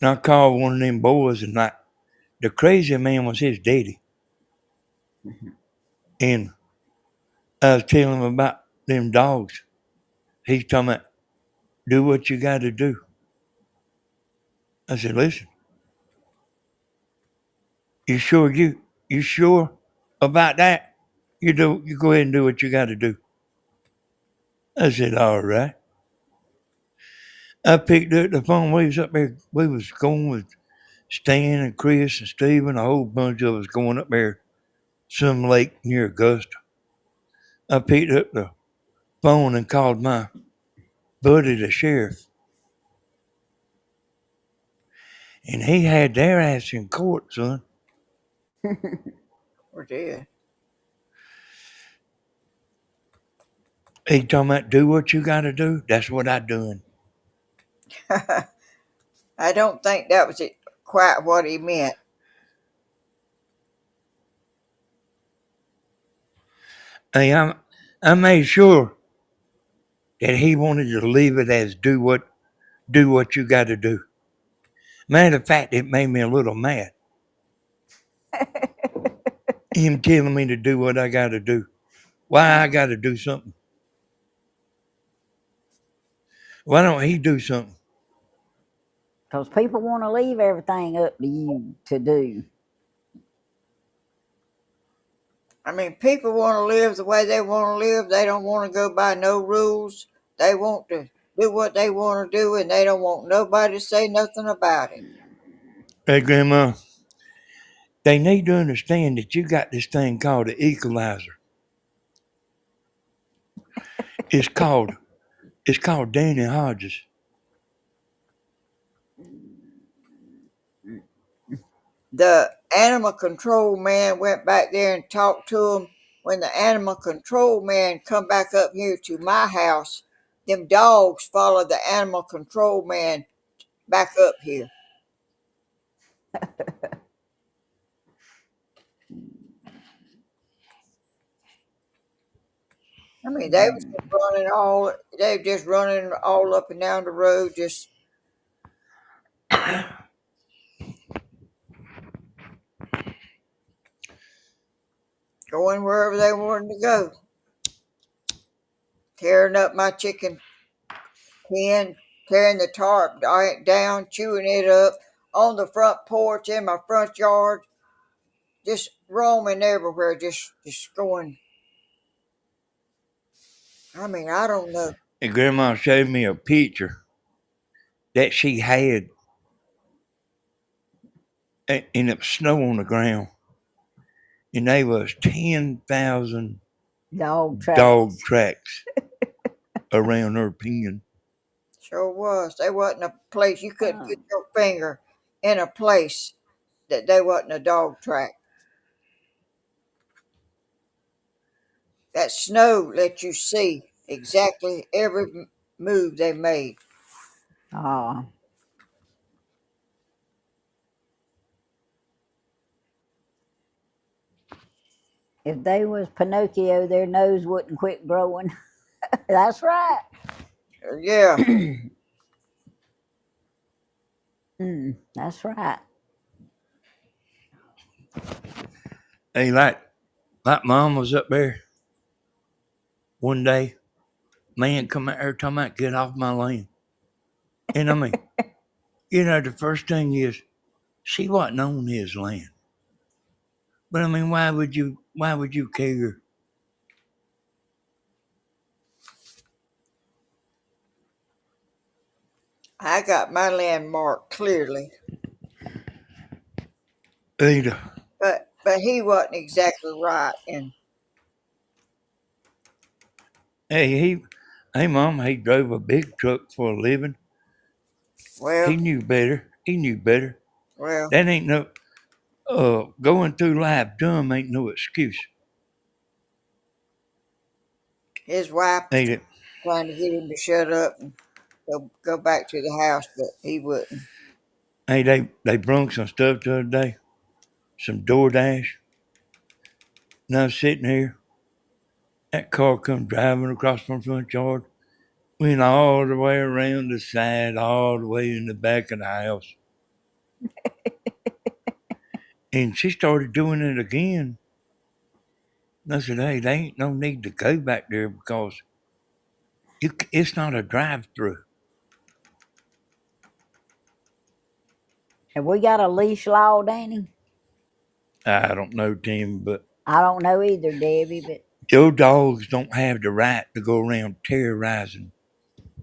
And I called one of them boys, and like the crazy man was his daddy, and I was telling him about them dogs. He's talking about do what you got to do. I said, listen, you sure about that? You go ahead and do what you got to do. I said, all right. I picked up the phone. We was up there. We was going with Stan and Chris and Steven, a whole bunch of us going up there, some lake near Augusta. I picked up the phone and called my buddy, the sheriff, and he had their ass in court, son. Or did. He talking about do what you got to do. That's what I done. I don't think that was quite what he meant. Hey, I made sure that he wanted to leave it as do what you got to do. Matter of fact, it made me a little mad. Him telling me to do what I got to do. Why I got to do something? Why don't he do something? Because people want to leave everything up to you to do. I mean, people want to live the way they want to live. They don't want to go by no rules. They want to do what they want to do, and they don't want nobody to say nothing about it. Hey, Grandma, they need to understand that you got this thing called the equalizer. It's called Tammy Hodges. The animal control man went back there and talked to him. When the animal control man come back up here to my house, them dogs followed the animal control man back up here. I mean, they were just running all up and down the road, just going wherever they wanted to go. Tearing up my chicken pen, tearing the tarp down, chewing it up on the front porch, in my front yard, just roaming everywhere, just going. I mean, I don't know. And Grandma showed me a picture that she had, and it was snow on the ground, and there was 10,000 Dog dog tracks. tracks around her pen. Sure was. There wasn't a place you couldn't Oh, put your finger in a place that there wasn't a dog track. That snow let you see exactly every move they made. oh. If they was Pinocchio, their nose wouldn't quit growing. That's right. Yeah, That's right. Hey, like Like Mom was up there one day, man come out there talking about get off my land. And I mean, the first thing is she wasn't on his land. But I mean, why would you care? I got my land marked clearly, Either. but he wasn't exactly right. And Hey Mom, he drove a big truck for a living. He well, knew better. He knew better. well, That ain't no going through life dumb ain't no excuse. his wife was Ain't it? trying to get him to shut up and go back to the house, but he wouldn't. Hey, they brung some stuff the other day, some DoorDash. And I was sitting here. That car come driving across my front yard. Went all the way around the side, all the way in the back of the house. And she started doing it again. And I said, hey, there ain't no need to go back there because it's not a drive-through. Have we got a leash law, Danny? I don't know, Tim, but I don't know either, Debbie, but your dogs don't have the right to go around terrorizing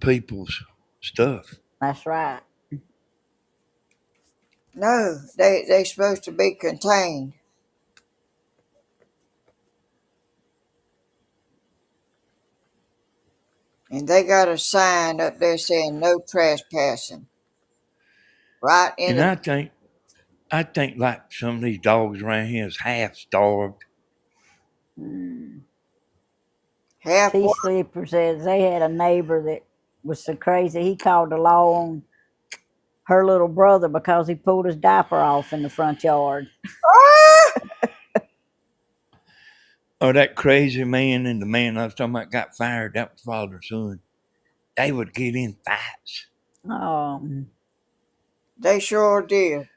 people's stuff. that's right. No, they supposed to be contained, and they got a sign up there saying no trespassing. Right in And the I think like some of these dogs around here is half starved. Mm. half T one. Slipper says they had a neighbor that was so crazy he called the law on her little brother because he pulled his diaper off in the front yard. Ah! Oh, that crazy man and the man I was talking about got fired. That was father and son. They would get in fights. Um, They sure did.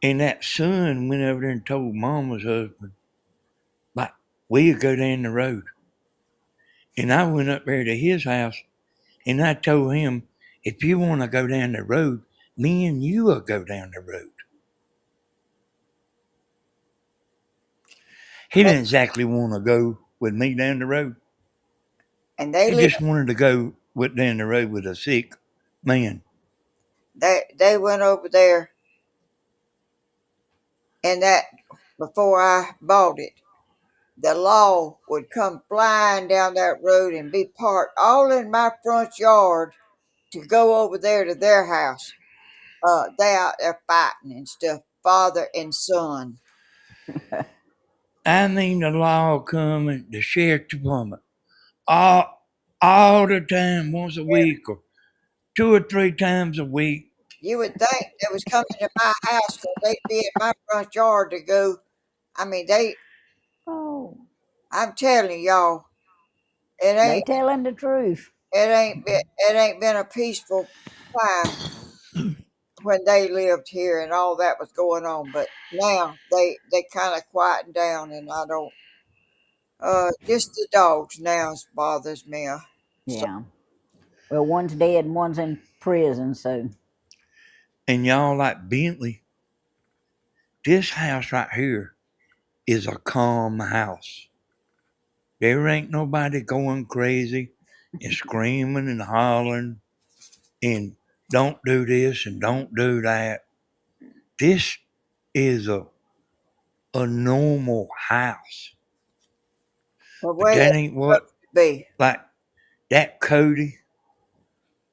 And that son went over there and told Mama's husband, like, we'll go down the road. And I went up there to his house and I told him, if you want to go down the road, me and you will go down the road. He But didn't exactly want to go with me down the road. and they He live. just wanted to go down the road with a sick man. They went over there, and that before I bought it, the law would come flying down that road and be parked all in my front yard to go over there to their house. They out there fighting and stuff, father and son. I mean, the law coming, the sheriff department, all, all the time, once a week or 2 or 3 times a week. You would think they was coming to my house because they'd be in my front yard to go. I mean, they. oh, I'm telling y'all, it they ain't. telling the truth. It ain't been a peaceful time when they lived here and all that was going on. But now they kind of quieting down, and I don't. Just the dogs now bothers me. So Yeah. Well, one's dead and one's in prison, so And y'all like Bentley, this house right here is a calm house. There ain't nobody going crazy and screaming and hollering and don't do this and don't do that. This is a normal house. the But way that it's ain't what, supposed to be. like that Cody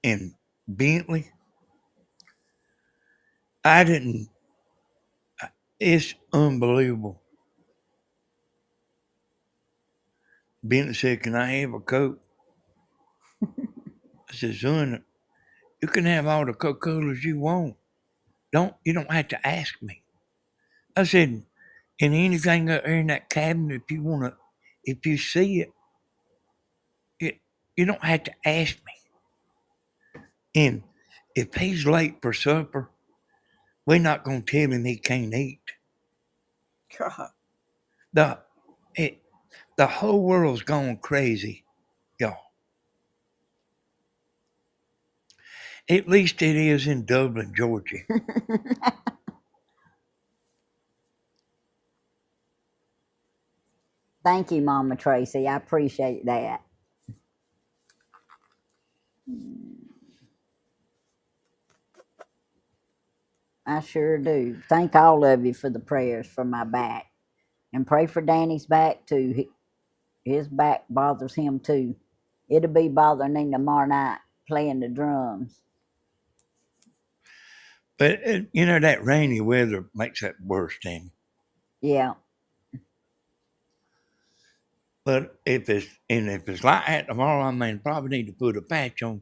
and Bentley, I didn't, it's unbelievable. Bentley said, can I have a Coke? I said, son, you can have all the Coca-Colas you want. You don't have to ask me. I said, and anything up there in that cabinet, if you see it, you don't have to ask me. And if he's late for supper, we're not gonna tell him he can't eat. God. The whole world's gone crazy, y'all. At least it is in Dublin, Georgia. Thank you, Mama Tracy. I appreciate that. I sure do. Thank all of you for the prayers for my back. And pray for Danny's back too. His back bothers him too. It'll be bothering him tomorrow night playing the drums. But, that rainy weather makes that worse, Tammy. Yeah. But if it's like that tomorrow, I probably need to put a patch on.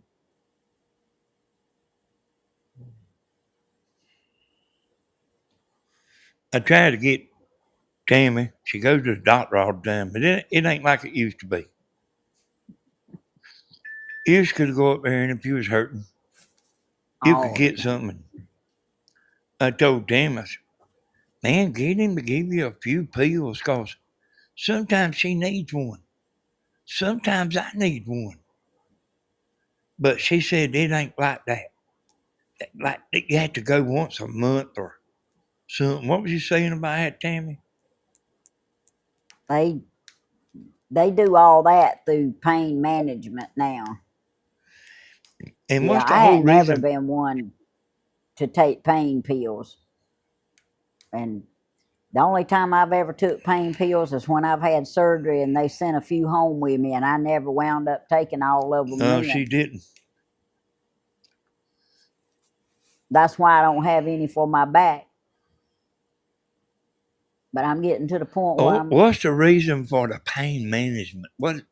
I try to get Tammy. She goes to the doctor all the time, but it ain't like it used to be. You could go up there, and if you was hurting, you could get something. I told Tammy, man, get him to give you a few pills, because sometimes she needs one. Sometimes I need one. But she said it ain't like that. Like you have to go once a month or something. What was you saying about that, Tammy? They do all that through pain management now. And Yeah, what's the I whole ain't never reason? been one to take pain pills. And the only time I've ever took pain pills is when I've had surgery and they sent a few home with me, and I never wound up taking all of them. No, then. she didn't. That's why I don't have any for my back. But I'm getting to the point where What's the reason for the pain management? What?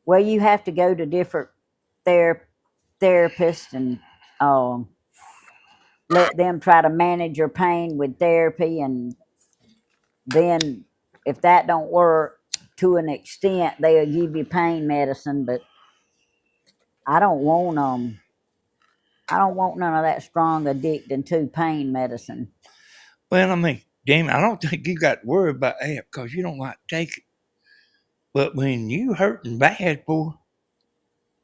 well, you have to go to different therapists and let them try to manage your pain with therapy, and then if that don't work to an extent, they'll give you pain medicine. But I don't want none of that strong addicting to pain medicine. Well, damn, I don't think you got to worry about that because you don't like to take it. But when you hurting bad, boy,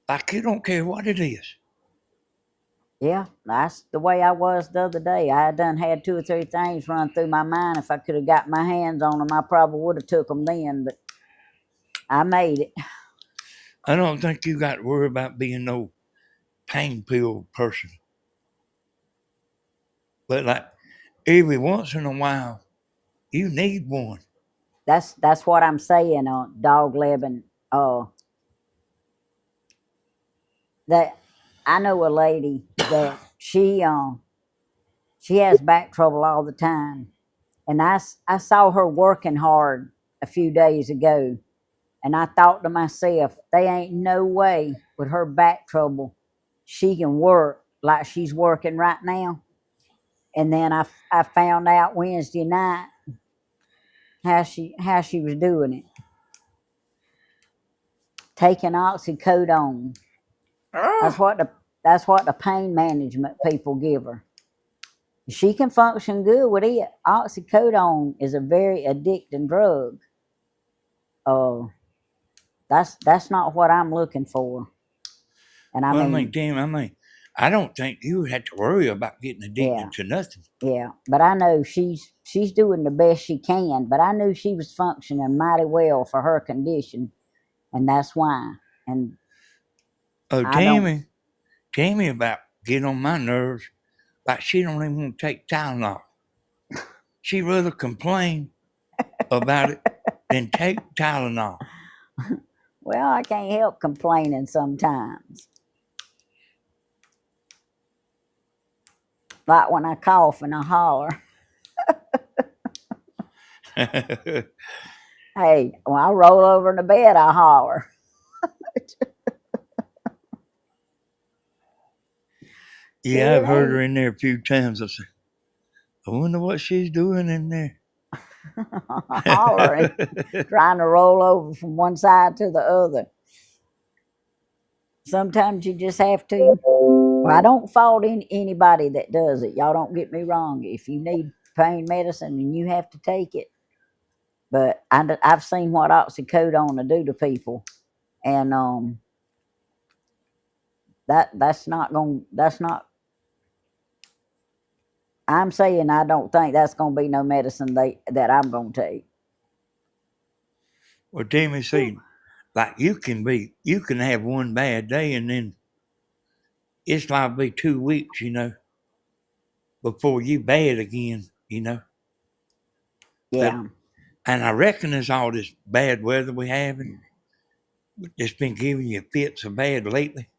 like you don't care what it is. Yeah, that's the way I was the other day. I done had 2 or 3 things run through my mind. If I could have got my hands on them, I probably would have took them then, but I made it. I don't think you got to worry about being no pain pill person. But like every once in a while, you need one. That's what I'm saying, Dog Levin. That I know a lady that she has back trouble all the time, and I saw her working hard a few days ago, and I thought to myself, they ain't no way with her back trouble she can work like she's working right now. And then I found out Wednesday night how she was doing it, taking oxycodone. That's what the pain management people give her. She can function good with it. Oxycodone is a very addicting drug. That's not what I'm looking for. And Damn, I don't think you had to worry about getting addicted to nothing. Yeah, but I know she's doing the best she can. But I knew she was functioning mighty well for her condition, and that's why. And Tammy about get on my nerves. Like she don't even want to take Tylenol. She'd rather complain about it than take Tylenol. Well, I can't help complaining sometimes. Like when I cough and I holler. Hey, when I roll over in the bed, I holler. Yeah, I've heard her in there a few times. I said, I wonder what she's doing in there. Hollering, trying to roll over from one side to the other. Sometimes you just have to. Well, I don't fault anybody that does it. Y'all don't get me wrong. If you need pain medicine and you have to take it, but I've seen what oxycodone will do to people, and that's not going. That's not. I'm saying I don't think that's going to be no medicine that I'm going to take. Well, Timmy, see, like you can have one bad day and then it's like be 2 weeks, before you bad again. But Yeah, and I reckon it's all this bad weather we having. It's been giving you fits of bad lately.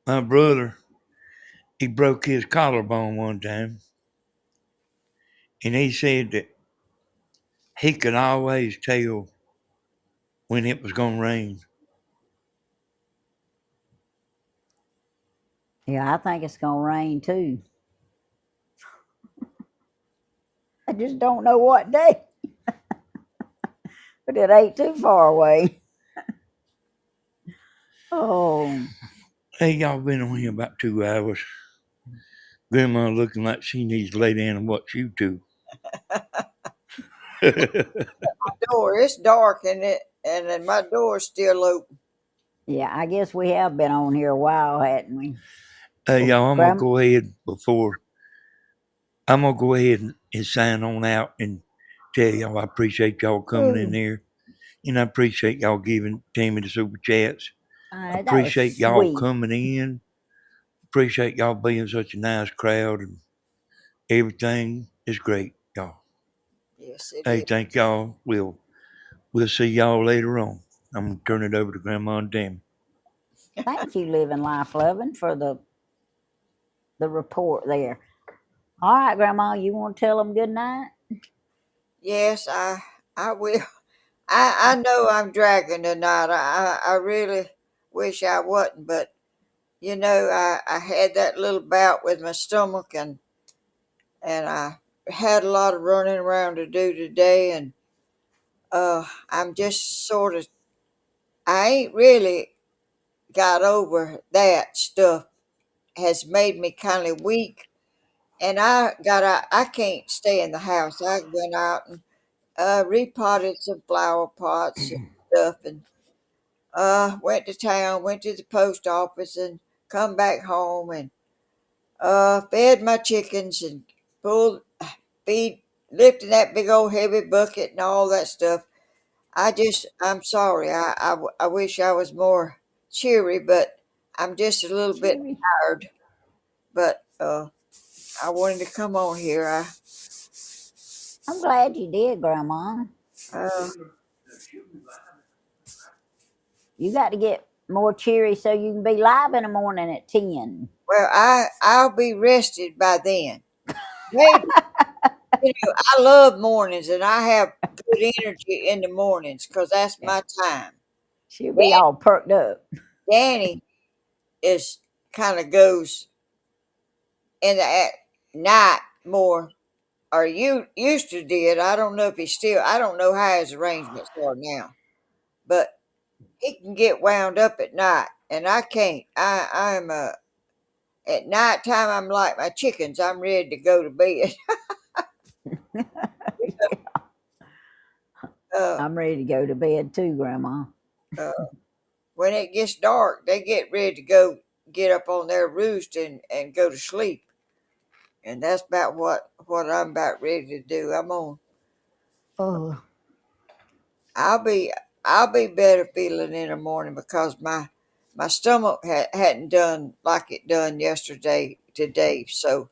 My brother, he broke his collarbone one time, and he said that he could always tell when it was going to rain. yeah. I think it's going to rain too. I just don't know what day, but it ain't too far away. Oh, Hey, y'all been on here about 2 hours. Grandma looking like she needs to lay down and watch YouTube. Door, it's dark in it, and then my door's still open. yeah. I guess we have been on here a while, hadn't we? Hey, Well, y'all, I'm gonna go ahead and sign on out and tell y'all I appreciate y'all coming in oh, there, and I appreciate y'all giving Tammy the super chats. that was Appreciate y'all sweet. coming in. Appreciate y'all being such a nice crowd, and everything is great, y'all. Yes, it Hey, is. thank y'all. We'll see y'all later on. I'm gonna turn it over to Grandma and Tammy. Thank you, Living Life Loving, for the report there. All right, Grandma, you want to tell them good night? Yes, I will. I know I'm dragging tonight. I really wish I wasn't, but I had that little bout with my stomach, and I had a lot of running around to do today, and I'm just sort of, I ain't really got over that stuff. Has made me kind of weak, and I can't stay in the house. I went out and repotted some flower pots and stuff, and went to town, went to the post office, and come back home, and fed my chickens and pulled feed lifting that big old heavy bucket and all that stuff. I'm sorry. I wish I was more cheery, but I'm just a little bit Cheery. tired. But I wanted to come on here. I'm glad you did, Grandma. Uh, You got to get more cheery so you can be live in the morning at 10. well, I'll be rested by then. Maybe. I love mornings, and I have good energy in the mornings because that's Yeah, my time. she'll be Dan- all perked up. Danny is kind of goes in the at night more, or you used to did. I don't know if he still. I don't know how his arrangements are now, but he can get wound up at night, and I can't. I'm at night time. I'm like my chickens. I'm ready to go to bed. uh, I'm ready to go to bed too, Grandma. uh, when it gets dark, they get ready to go get up on their roost and go to sleep. And that's about what I'm about ready to do. Oh, I'll be I'll be better feeling in the morning because my stomach hadn't done like it done yesterday today. So,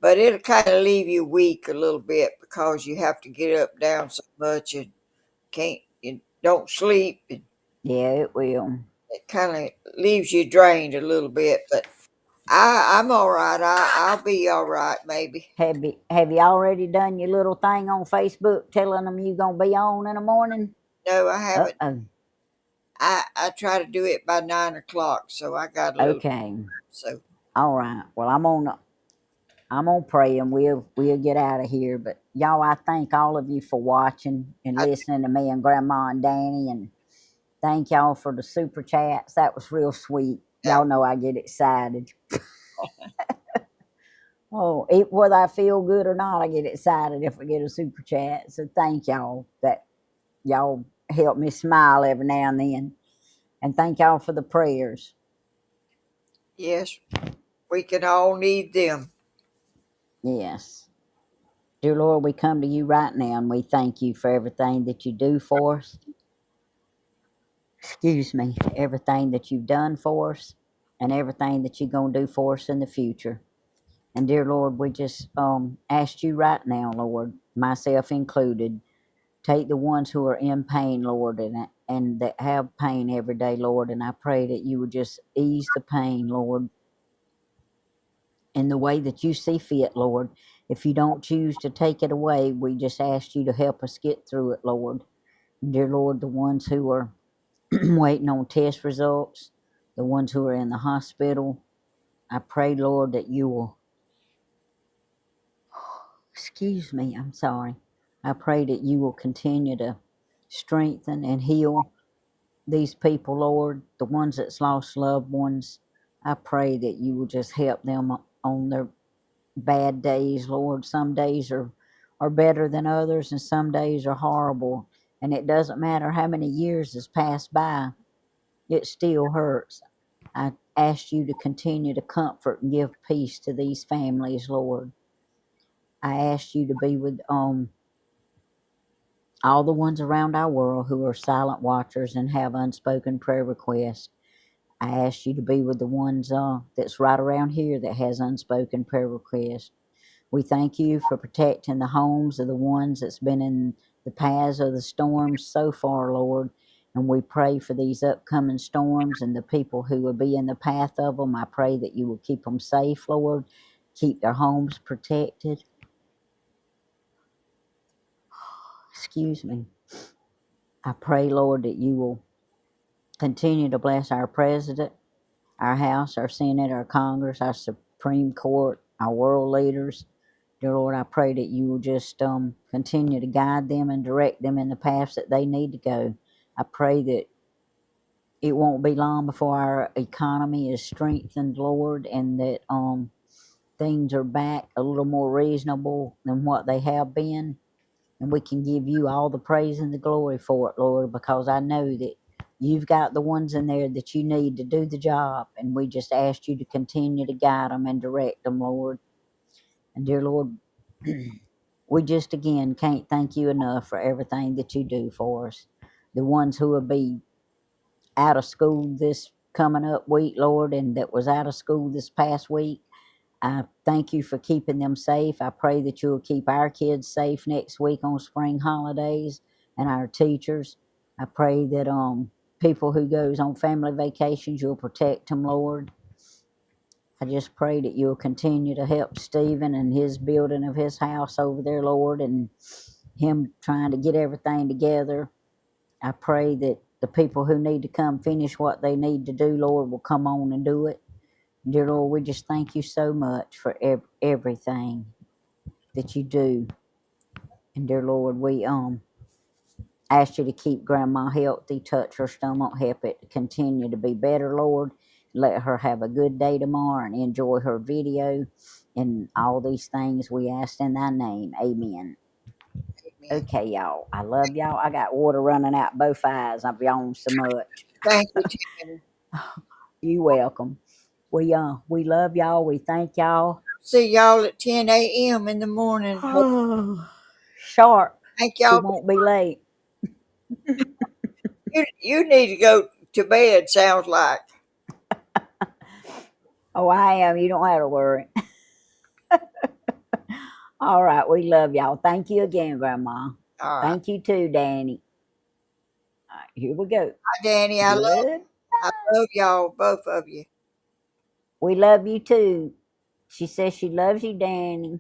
but it'll kind of leave you weak a little bit because you have to get up down so much and can't you don't sleep, and yeah, it will. it kind of leaves you drained a little bit. But I'm all right. I'll be all right. Maybe. Have you already done your little thing on Facebook telling them you're going to be on in the morning? No, I Uh haven't. oh. I try to do it by 9 o'clock, so I got a little. Okay. So All right. Well, I'm gonna pray and we'll get out of here. But y'all, I thank all of you for watching and I listening to me and Grandma and Danny, and Thank y'all for the super chats. That was real sweet. Yeah. Y'all know I get excited. Oh, whether I feel good or not, I get excited if I get a super chat. So thank y'all that y'all help me smile every now and then. And thank y'all for the prayers. Yes, we can all need them. Yes. Dear Lord, we come to you right now and we thank you for everything that you do for us. Excuse me, everything that you've done for us and everything that you're going to do for us in the future. And dear Lord, we just ask you right now, Lord, myself included, take the ones who are in pain, Lord, and that have pain every day, Lord. And I pray that you would just ease the pain, Lord, in the way that you see fit, Lord. If you don't choose to take it away, we just ask you to help us get through it, Lord. Dear Lord, the ones who are waiting on test results, the ones who are in the hospital, I pray, Lord, that you will, excuse me, I'm sorry. I pray that you will continue to strengthen and heal these people, Lord, the ones that's lost loved ones. I pray that you will just help them on their bad days, Lord. Some days are better than others, and some days are horrible. And it doesn't matter how many years has passed by, it still hurts. I ask you to continue to comfort and give peace to these families, Lord. I ask you to be with all the ones around our world who are silent watchers and have unspoken prayer requests. I ask you to be with the ones that's right around here that has unspoken prayer requests. We thank you for protecting the homes of the ones that's been in the paths of the storms so far, Lord. And we pray for these upcoming storms and the people who will be in the path of them. I pray that you will keep them safe, Lord. Keep their homes protected. Excuse me. I pray, Lord, that you will continue to bless our president, our House, our Senate, our Congress, our Supreme Court, our world leaders. Dear Lord, I pray that you will just continue to guide them and direct them in the paths that they need to go. I pray that it won't be long before our economy is strengthened, Lord, and that things are back a little more reasonable than what they have been. And we can give you all the praise and the glory for it, Lord, because I know that you've got the ones in there that you need to do the job. And we just ask you to continue to guide them and direct them, Lord. And dear Lord, we just again can't thank you enough for everything that you do for us. The ones who will be out of school this coming up week, Lord, and that was out of school this past week, I thank you for keeping them safe. I pray that you will keep our kids safe next week on spring holidays and our teachers. I pray that people who goes on family vacations, you'll protect them, Lord. I just pray that you'll continue to help Stephen and his building of his house over there, Lord, and him trying to get everything together. I pray that the people who need to come finish what they need to do, Lord, will come on and do it. Dear Lord, we just thank you so much for everything that you do. And dear Lord, we ask you to keep Grandma healthy, touch her stomach, help it to continue to be better, Lord. Let her have a good day tomorrow and enjoy her video. And all these things we ask in thy name. Amen. Amen. Okay, y'all. I love y'all. I got water running out both eyes. I've yawned so much. Thank you, Tammy. You welcome. We love y'all. We thank y'all. See y'all at 10 a.m. in the morning. Sharp. Thank We y'all. won't be late. You need to go to bed, sounds like. Oh, I am. You don't have to worry. All right. We love y'all. Thank you again, Grandma. All right. Thank you too, Danny. All right, here we go. Hi, Danny. Good. I love y'all, both of you. We love you too. She says she loves you, Danny.